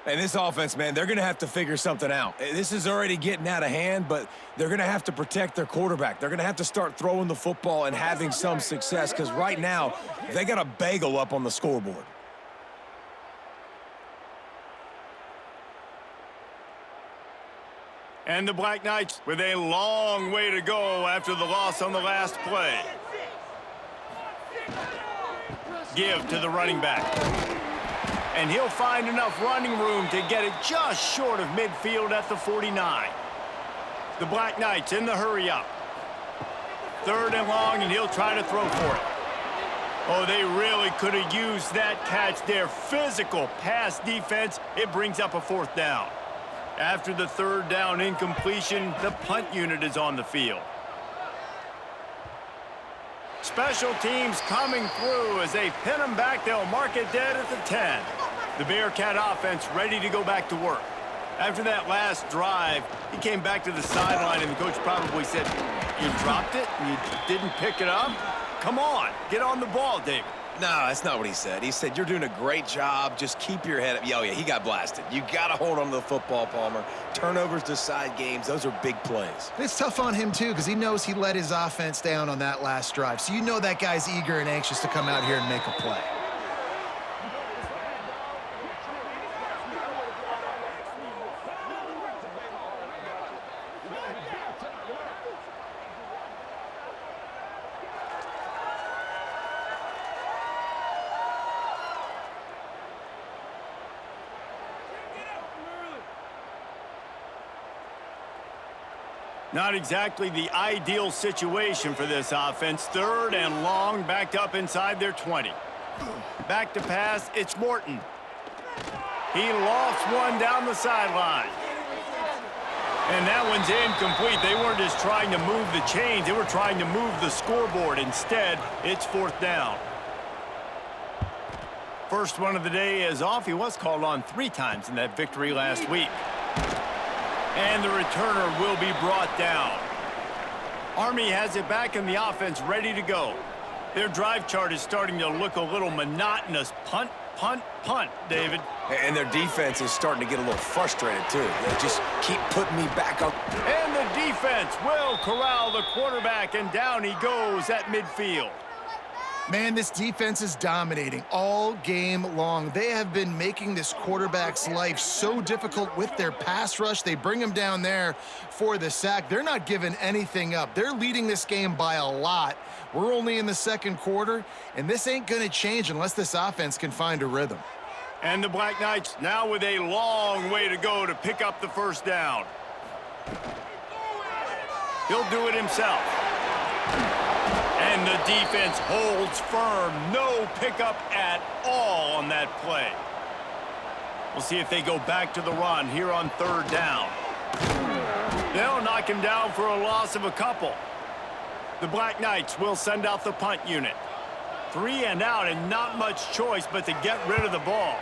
And this offense, man, they're going to have to figure something out. This is already getting out of hand, but they're going to have to protect their quarterback. They're going to have to start throwing the football and having some success because right now they got a bagel up on the scoreboard. And the Black Knights with a long way to go after the loss on the last play. Give to the running back. And he'll find enough running room to get it just short of midfield at the 49. The Black Knights in the hurry up. Third and long, and he'll try to throw for it. Oh, they really could have used that catch. Their physical pass defense, it brings up a fourth down. After the third down incompletion, the punt unit is on the field. Special teams coming through as they pin them back. They'll mark it dead at the 10. The Bearcat offense ready to go back to work. After that last drive, he came back to the sideline, and the coach probably said, "You dropped it? You didn't pick it up? Come on, get on the ball, David." No, that's not what he said. He said, "You're doing a great job. Just keep your head up." Oh, yeah, he got blasted. You got to hold on to the football, Palmer. Turnovers decide games. Those are big plays. It's tough on him, too, because he knows he let his offense down on that last drive. So you know that guy's eager and anxious to come out here and make a play. Not exactly the ideal situation for this offense. Third and long, backed up inside their 20. Back to pass, it's Morton. He lofts one down the sideline. And that one's incomplete. They weren't just trying to move the chains, they were trying to move the scoreboard. Instead, it's fourth down. First one of the day is off. He was called on 3 times in that victory last week. And the returner will be brought down. Army has it back in the offense ready to go. Their drive chart is starting to look a little monotonous. Punt, punt, punt, David. And their defense is starting to get a little frustrated, too. They just keep putting me back up. And the defense will corral the quarterback, and down he goes at midfield. Man, this defense is dominating all game long. They have been making this quarterback's life so difficult with their pass rush. They bring him down there for the sack. They're not giving anything up. They're leading this game by a lot. We're only in the second quarter, and this ain't going to change unless this offense can find a rhythm. And the Black Knights now with a long way to go to pick up the first down. He'll do it himself. And the defense holds firm. No pickup at all on that play. We'll see if they go back to the run here on third down. They'll knock him down for a loss of a couple. The Black Knights will send out the punt unit. 3 and out, and not much choice but to get rid of the ball.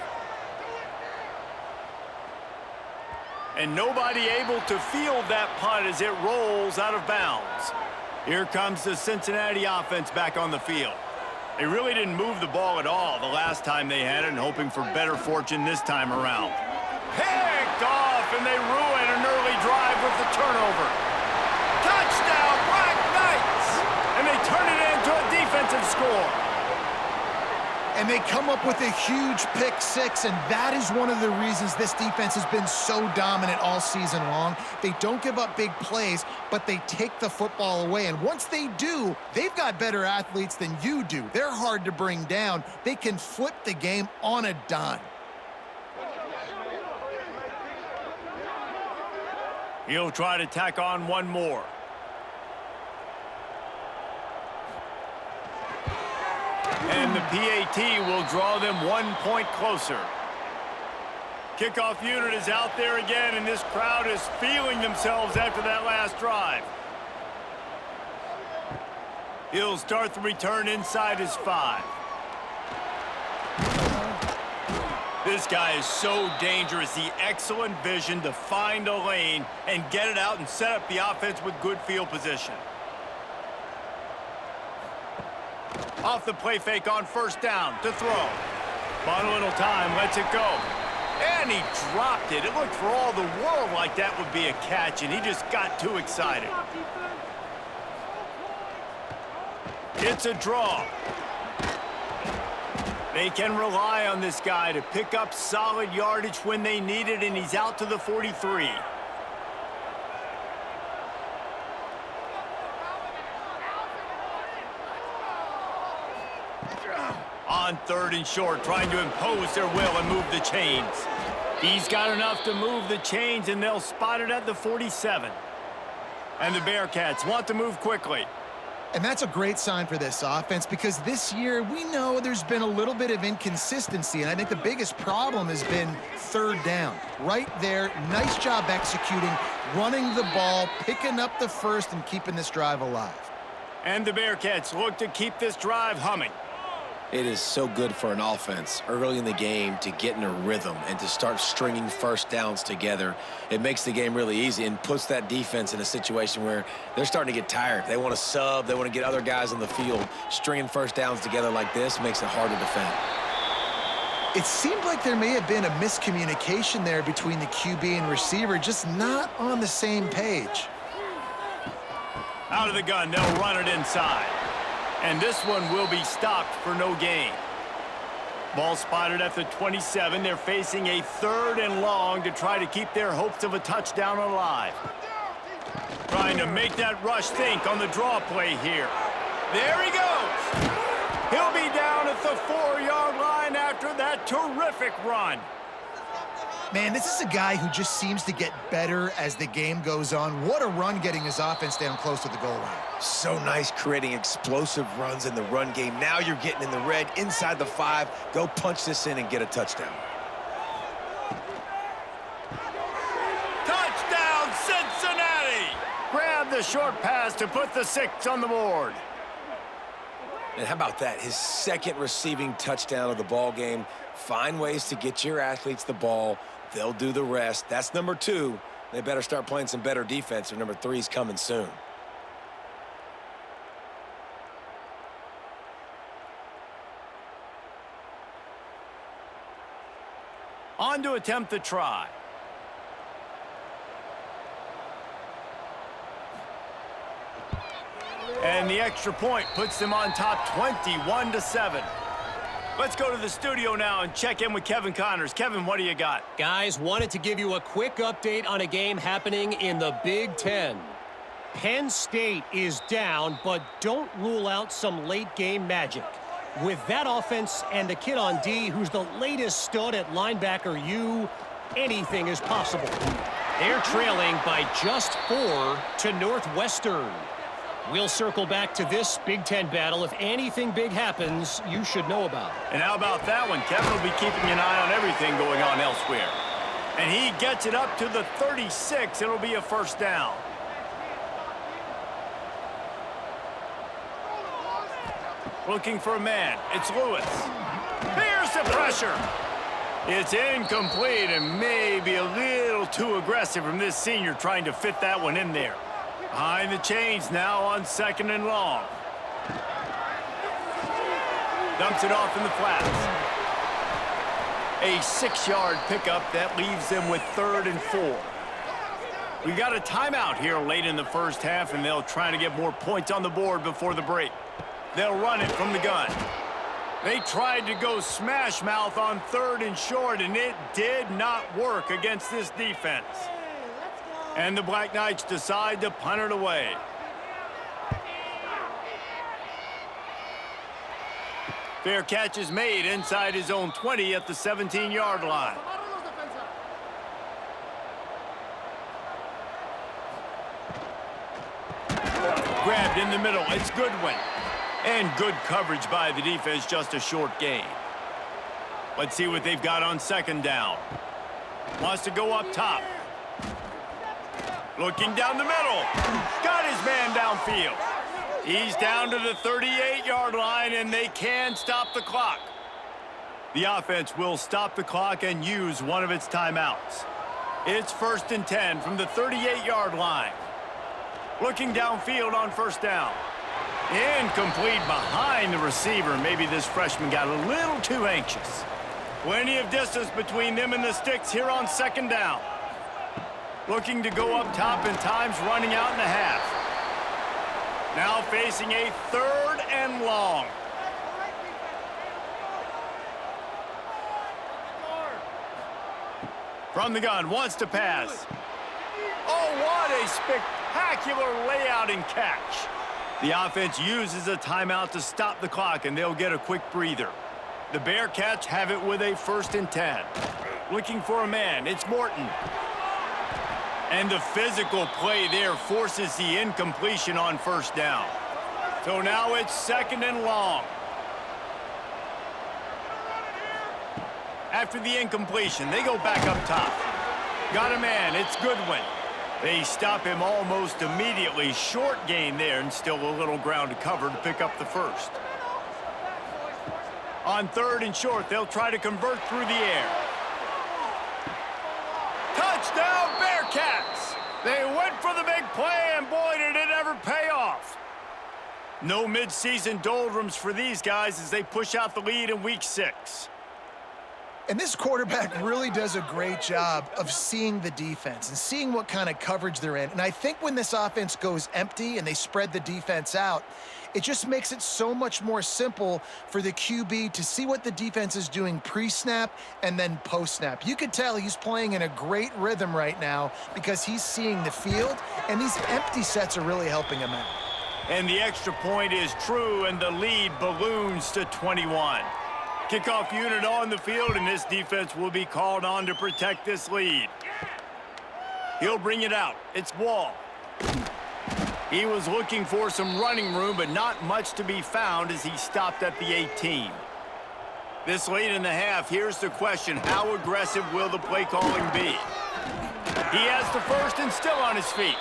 And nobody able to field that punt as it rolls out of bounds. Here comes the Cincinnati offense back on the field. They really didn't move the ball at all the last time they had it, and hoping for better fortune this time around. Picked off, and they ruin an early drive with the turnover. Touchdown, Black Knights! And they turn it into a defensive score. And they come up with a huge pick six, and that is one of the reasons this defense has been so dominant all season long. They don't give up big plays, but they take the football away. And once they do, they've got better athletes than you do. They're hard to bring down. They can flip the game on a dime. He'll try to tack on one more. And the PAT will draw them 1 point closer. Kickoff unit is out there again, and this crowd is feeling themselves after that last drive. He'll start the return inside his 5. This guy is so dangerous. The excellent vision to find a lane and get it out and set up the offense with good field position. Off the play fake on first down to throw. Bought a little time, lets it go. And he dropped it. It looked for all the world like that would be a catch, and he just got too excited. It's a draw. They can rely on this guy to pick up solid yardage when they need it, and he's out to the 43. On third and short, trying to impose their will and move the chains. He's got enough to move the chains, and they'll spot it at the 47. And the Bearcats want to move quickly. And that's a great sign for this offense, because this year we know there's been a little bit of inconsistency, and I think the biggest problem has been third down. Right there, nice job executing, running the ball, picking up the first, and keeping this drive alive. And the Bearcats look to keep this drive humming. It is so good for an offense early in the game to get in a rhythm and to start stringing first downs together. It makes the game really easy and puts that defense in a situation where they're starting to get tired. They want to sub. They want to get other guys on the field. Stringing first downs together like this makes it hard to defend. It seemed like there may have been a miscommunication there between the QB and receiver, just not on the same page. Out of the gun, they'll run it inside. And this one will be stopped for no gain. Ball spotted at the 27. They're facing a third and long to try to keep their hopes of a touchdown alive. Trying to make that rush think on the draw play here. There he goes. He'll be down at the 4-yard line after that terrific run. Man, this is a guy who just seems to get better as the game goes on. What a run getting his offense down close to the goal line. So nice creating explosive runs in the run game. Now you're getting in the red inside the 5. Go punch this in and get a touchdown. Touchdown, Cincinnati! Grab the short pass to put the 6 on the board. And how about that? His second receiving touchdown of the ball game. Find ways to get your athletes the ball. They'll do the rest. That's number 2. They better start playing some better defense, or number 3 is coming soon. On to attempt the try. And the extra point puts them on top 21-7. Let's go to the studio now and check in with Kevin Connors. Kevin, what do you got? Guys, wanted to give you a quick update on a game happening in the Big Ten. Penn State is down, but don't rule out some late-game magic. With that offense and the kid on D, who's the latest stud at linebacker, anything is possible. They're trailing by just 4 to Northwestern. We'll circle back to this Big Ten battle. If anything big happens, you should know about it. And how about that one? Kevin will be keeping an eye on everything going on elsewhere. And he gets it up to the 36. It'll be a first down. Looking for a man. It's Lewis. Here's the pressure. It's incomplete and maybe a little too aggressive from this senior trying to fit that one in there. Behind the chains now on 2nd and long. Dumps it off in the flats. A 6-yard pickup that leaves them with 3rd and 4. We got a timeout here late in the first half, and they'll try to get more points on the board before the break. They'll run it from the gun. They tried to go smash mouth on 3rd and short, and it did not work against this defense. And the Black Knights decide to punt it away. Fair catch is made inside his own 20 at the 17-yard line. Grabbed in the middle. It's Goodwin. And good coverage by the defense, just a short gain. Let's see what they've got on 2nd down. Wants to go up top. Looking down the middle. Got his man downfield. He's down to the 38-yard line, and they can stop the clock. The offense will stop the clock and use one of its timeouts. It's 1st and 10 from the 38-yard line. Looking downfield on 1st down. Incomplete behind the receiver. Maybe this freshman got a little too anxious. Plenty of distance between them and the sticks here on 2nd down. Looking to go up top, and time's running out in the half. Now facing a 3rd and long. From the gun, wants to pass. Oh, what a spectacular layout and catch. The offense uses a timeout to stop the clock, and they'll get a quick breather. The Bearcats have it with a 1st and 10. Looking for a man, it's Morton. And the physical play there forces the incompletion on 1st down. So now it's 2nd and long. After the incompletion, they go back up top. Got a man, it's Goodwin. They stop him almost immediately. Short gain there, and still a little ground to cover to pick up the 1st. On 3rd and short, they'll try to convert through the air. Touchdown, Bearcats! They went for the big play, and boy, did it ever pay off. No midseason doldrums for these guys as they push out the lead in Week 6. And this quarterback really does a great job of seeing the defense and seeing what kind of coverage they're in. And I think when this offense goes empty and they spread the defense out, it just makes it so much more simple for the QB to see what the defense is doing pre-snap and then post-snap. You could tell he's playing in a great rhythm right now because he's seeing the field, and these empty sets are really helping him out. And the extra point is true, and the lead balloons to 21. Kickoff unit on the field, and this defense will be called on to protect this lead. He'll bring it out. It's Wall. He was looking for some running room, but not much to be found as he stopped at the 18. This late in the half, here's the question. How aggressive will the play calling be? He has the 1st and still on his feet.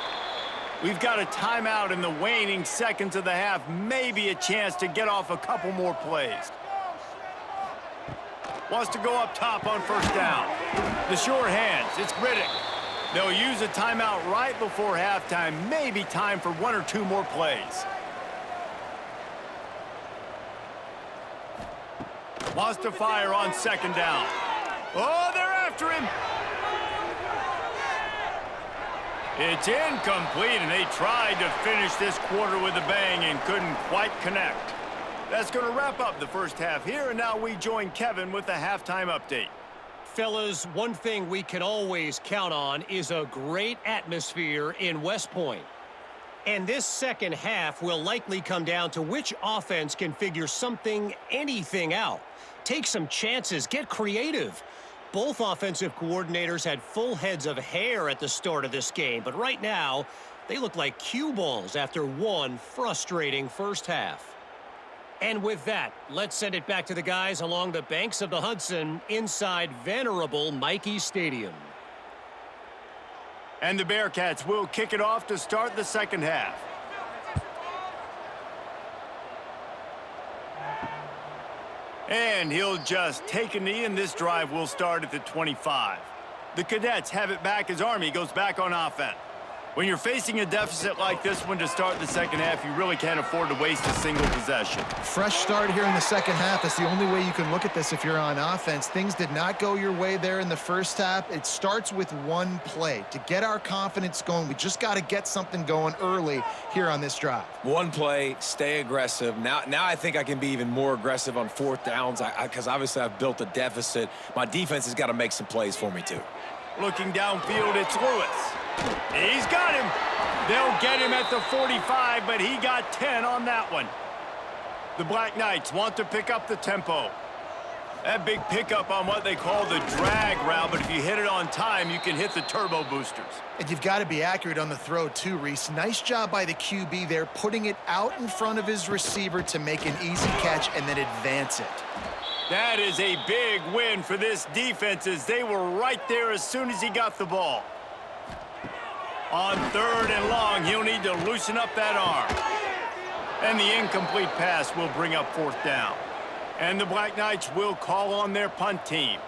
We've got a timeout in the waning seconds of the half. Maybe a chance to get off a couple more plays. Wants to go up top on 1st down. The sure hands, it's Riddick. They'll use a timeout right before halftime. Maybe time for 1 or 2 more plays. Wants to fire on 2nd down. Oh, they're after him. It's incomplete, and they tried to finish this quarter with a bang and couldn't quite connect. That's going to wrap up the 1st half here, and now we join Kevin with the halftime update. Fellas, one thing we can always count on is a great atmosphere in West Point. And this 2nd half will likely come down to which offense can figure anything out. Take some chances, get creative. Both offensive coordinators had full heads of hair at the start of this game, but right now, they look like cue balls after one frustrating 1st half. And with that, let's send it back to the guys along the banks of the Hudson inside venerable Mikey Stadium. And the Bearcats will kick it off to start the 2nd half. And he'll just take a knee, and this drive will start at the 25. The Cadets have it back as Army goes back on offense. When you're facing a deficit like this one to start the second half, you really can't afford to waste a single possession. Fresh start here in the second half. That's the only way you can look at this if you're on offense. Things did not go your way there in the first half. It starts with one play. To get our confidence going, we just got to get something going early here on this drive. One play, stay aggressive. Now I think I can be even more aggressive on fourth downs because obviously I've built a deficit. My defense has got to make some plays for me too. Looking downfield, it's Lewis. He's got him. They'll get him at the 45, but he got 10 on that one. The Black Knights want to pick up the tempo. That big pickup on what they call the drag route, but if you hit it on time, you can hit the turbo boosters. And you've got to be accurate on the throw too, Reese. Nice job by the QB there, putting it out in front of his receiver to make an easy catch and then advance it. That is a big win for this defense as they were right there as soon as he got the ball. On third and long, he'll need to loosen up that arm. And the incomplete pass will bring up fourth down. And the Black Knights will call on their punt team.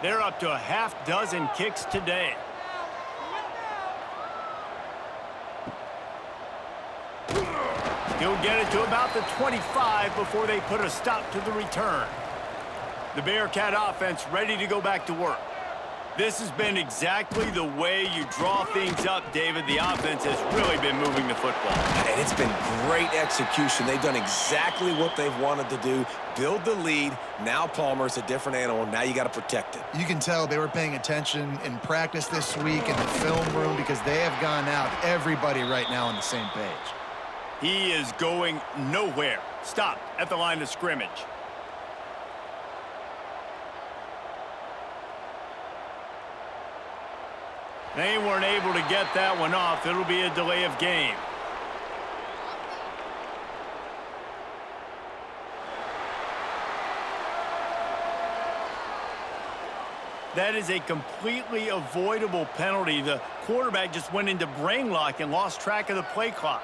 They're up to a half-dozen kicks today. He'll get it to about the 25 before they put a stop to the return. The Bearcat offense ready to go back to work. This has been exactly the way you draw things up, David. The offense has really been moving the football. And it's been great execution. They've done exactly what they've wanted to do. Build the lead. Now Palmer's a different animal. Now you got to protect it. You can tell they were paying attention in practice this week in the film room because they have gone out, everybody right now on the same page. He is going nowhere. Stopped at the line of scrimmage. They weren't able to get that one off. It'll be a delay of game. That is a completely avoidable penalty. The quarterback just went into brain lock and lost track of the play clock.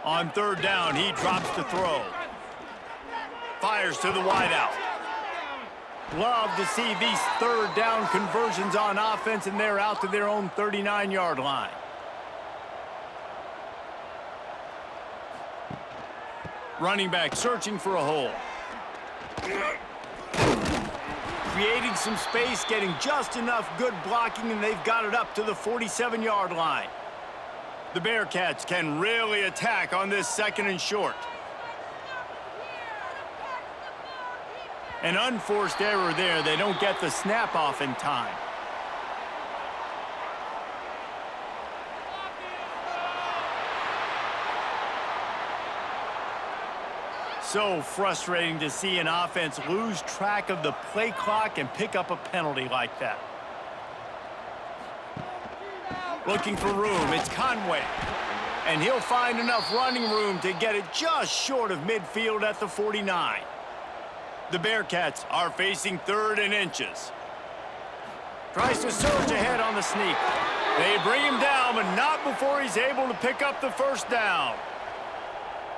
On third down, he drops the throw. Fires to the wideout. Love to see these third down conversions on offense, and they're out to their own 39-yard line. Running back searching for a hole. Creating some space, getting just enough good blocking, and they've got it up to the 47-yard line. The Bearcats can really attack on this second and short. An unforced error there. They don't get the snap off in time. So frustrating to see an offense lose track of the play clock and pick up a penalty like that. Looking for room. It's Conway. And he'll find enough running room to get it just short of midfield at the 49. The Bearcats are facing third and inches. Tries to surge ahead on the sneak. They bring him down, but not before he's able to pick up the first down.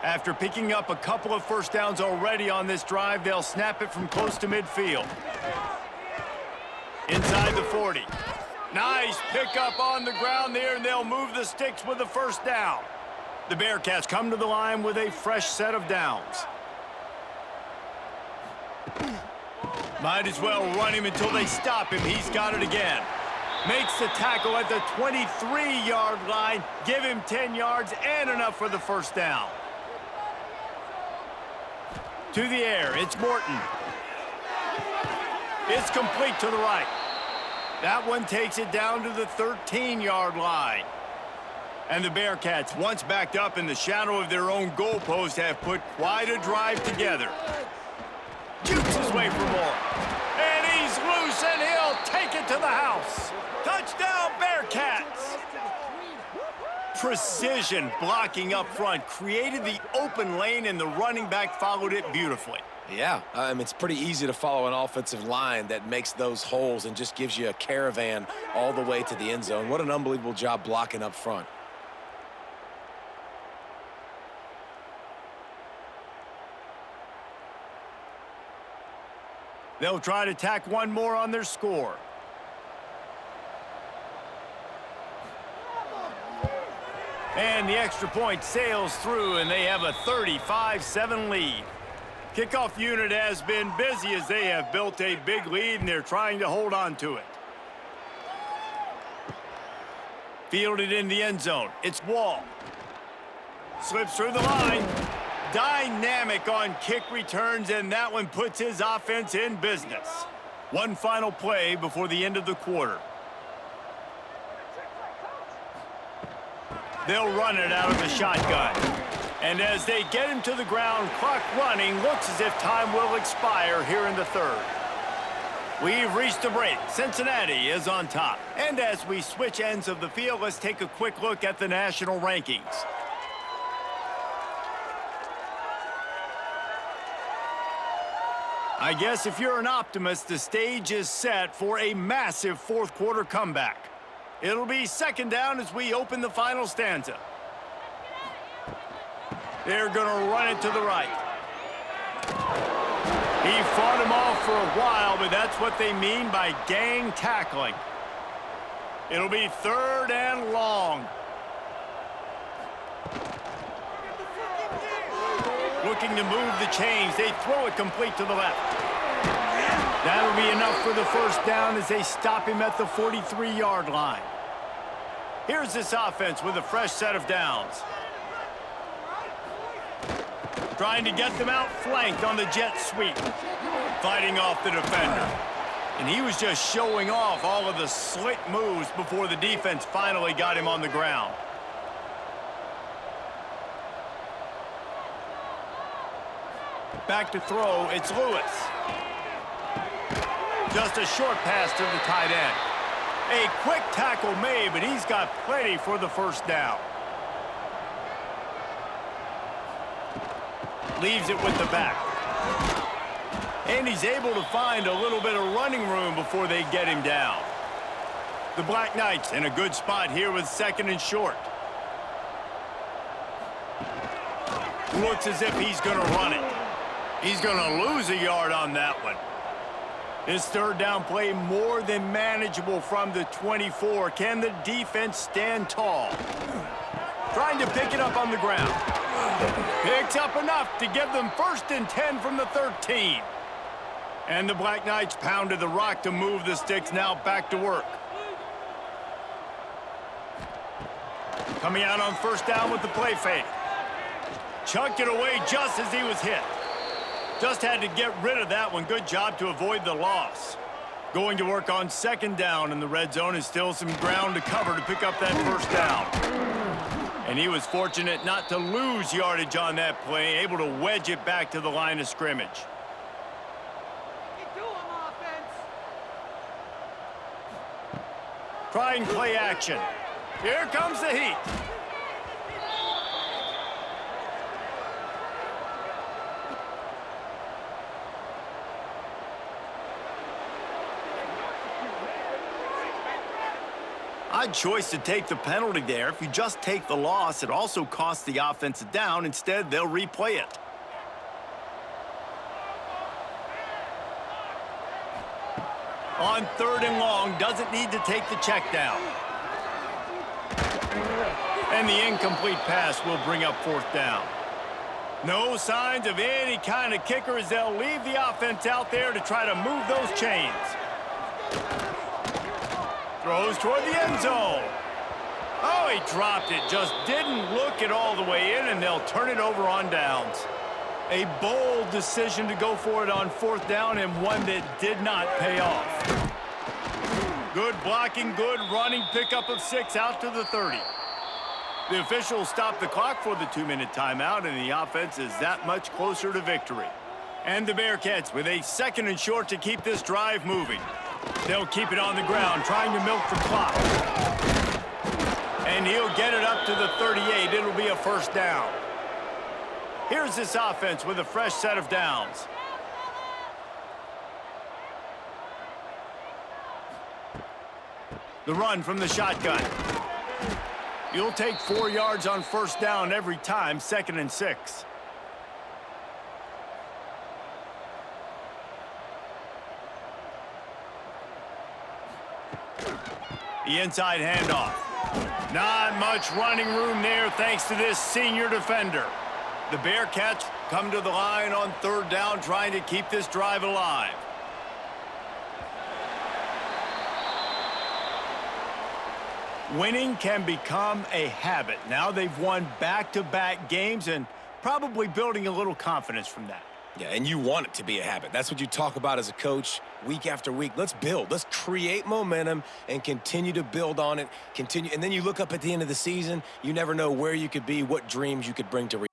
After picking up a couple of first downs already on this drive, they'll snap it from close to midfield. Inside the 40. Nice pickup on the ground there, and they'll move the sticks with the first down. The Bearcats come to the line with a fresh set of downs. Might as well run him until they stop him. He's got it again. Makes the tackle at the 23-yard line. Give him 10 yards and enough for the first down. To the air, it's Morton. It's complete to the right. That one takes it down to the 13-yard line. And the Bearcats, once backed up in the shadow of their own goalpost, have put quite a drive together. Jukes his way for more. And he's loose, and he'll take it to the house. Touchdown, Bearcats! Precision blocking up front created the open lane, and the running back followed it beautifully. Yeah, it's pretty easy to follow an offensive line that makes those holes and just gives you a caravan all the way to the end zone. What an unbelievable job blocking up front. They'll try to tack one more on their score. And the extra point sails through, and they have a 35-7 lead. Kickoff unit has been busy as they have built a big lead, and they're trying to hold on to it. Fielded in the end zone. It's Wall. Slips through the line. Dynamic on kick returns, and that one puts his offense in business. One final play before the end of the quarter. They'll run it out of the shotgun. And as they get him to the ground, clock running, looks as if time will expire here in the third. We've reached a break. Cincinnati is on top. And as we switch ends of the field, let's take a quick look at the national rankings. I guess if you're an optimist, the stage is set for a massive fourth quarter comeback. It'll be second down as we open the final stanza. They're going to run it to the right. He fought him off for a while, but that's what they mean by gang tackling. It'll be third and long. Looking to move the chains. They throw it complete to the left. That'll be enough for the first down as they stop him at the 43-yard line. Here's this offense with a fresh set of downs. Trying to get them outflanked on the jet sweep. Fighting off the defender. And he was just showing off all of the slick moves before the defense finally got him on the ground. Back to throw, it's Lewis. Just a short pass to the tight end. A quick tackle made, but he's got plenty for the first down. Leaves it with the back. And he's able to find a little bit of running room before they get him down. The Black Knights in a good spot here with second and short. Looks as if he's going to run it. He's going to lose a yard on that one. This third down play more than manageable from the 24. Can the defense stand tall? Trying to pick it up on the ground. Picks up enough to give them first and 10 from the 13. And the Black Knights pounded the rock to move the sticks, now back to work. Coming out on first down with the play fake. Chucked it away just as he was hit. Just had to get rid of that one. Good job to avoid the loss. Going to work on second down in the red zone is still some ground to cover to pick up that first down. And he was fortunate not to lose yardage on that play, able to wedge it back to the line of scrimmage. Trying play action. Here comes the heat. Odd choice to take the penalty there. If you just take the loss, it also costs the offense a down. Instead, they'll replay it. On third and long, doesn't need to take the check down. And the incomplete pass will bring up fourth down. No signs of any kind of kicker as they'll leave the offense out there to try to move those chains. Throws toward the end zone. Oh, he dropped it. Just didn't look it all the way in, and they'll turn it over on downs. A bold decision to go for it on fourth down, and one that did not pay off. Good blocking, good running, pickup of 6 out to the 30. The officials stop the clock for the 2-minute timeout, and the offense is that much closer to victory. And the Bearcats with a second and short to keep this drive moving. They'll keep it on the ground, trying to milk the clock. And he'll get it up to the 38. It'll be a first down. Here's this offense with a fresh set of downs. The run from the shotgun. You'll take 4 yards on first down every time, 2nd and 6. The inside handoff. Not much running room there thanks to this senior defender. The Bearcats come to the line on 3rd down, trying to keep this drive alive. Winning can become a habit. Now they've won back-to-back games and probably building a little confidence from that. Yeah, and you want it to be a habit. That's what you talk about as a coach week after week. Let's build. Let's create momentum and continue to build on it. And then you look up at the end of the season, you never know where you could be, what dreams you could bring to reality.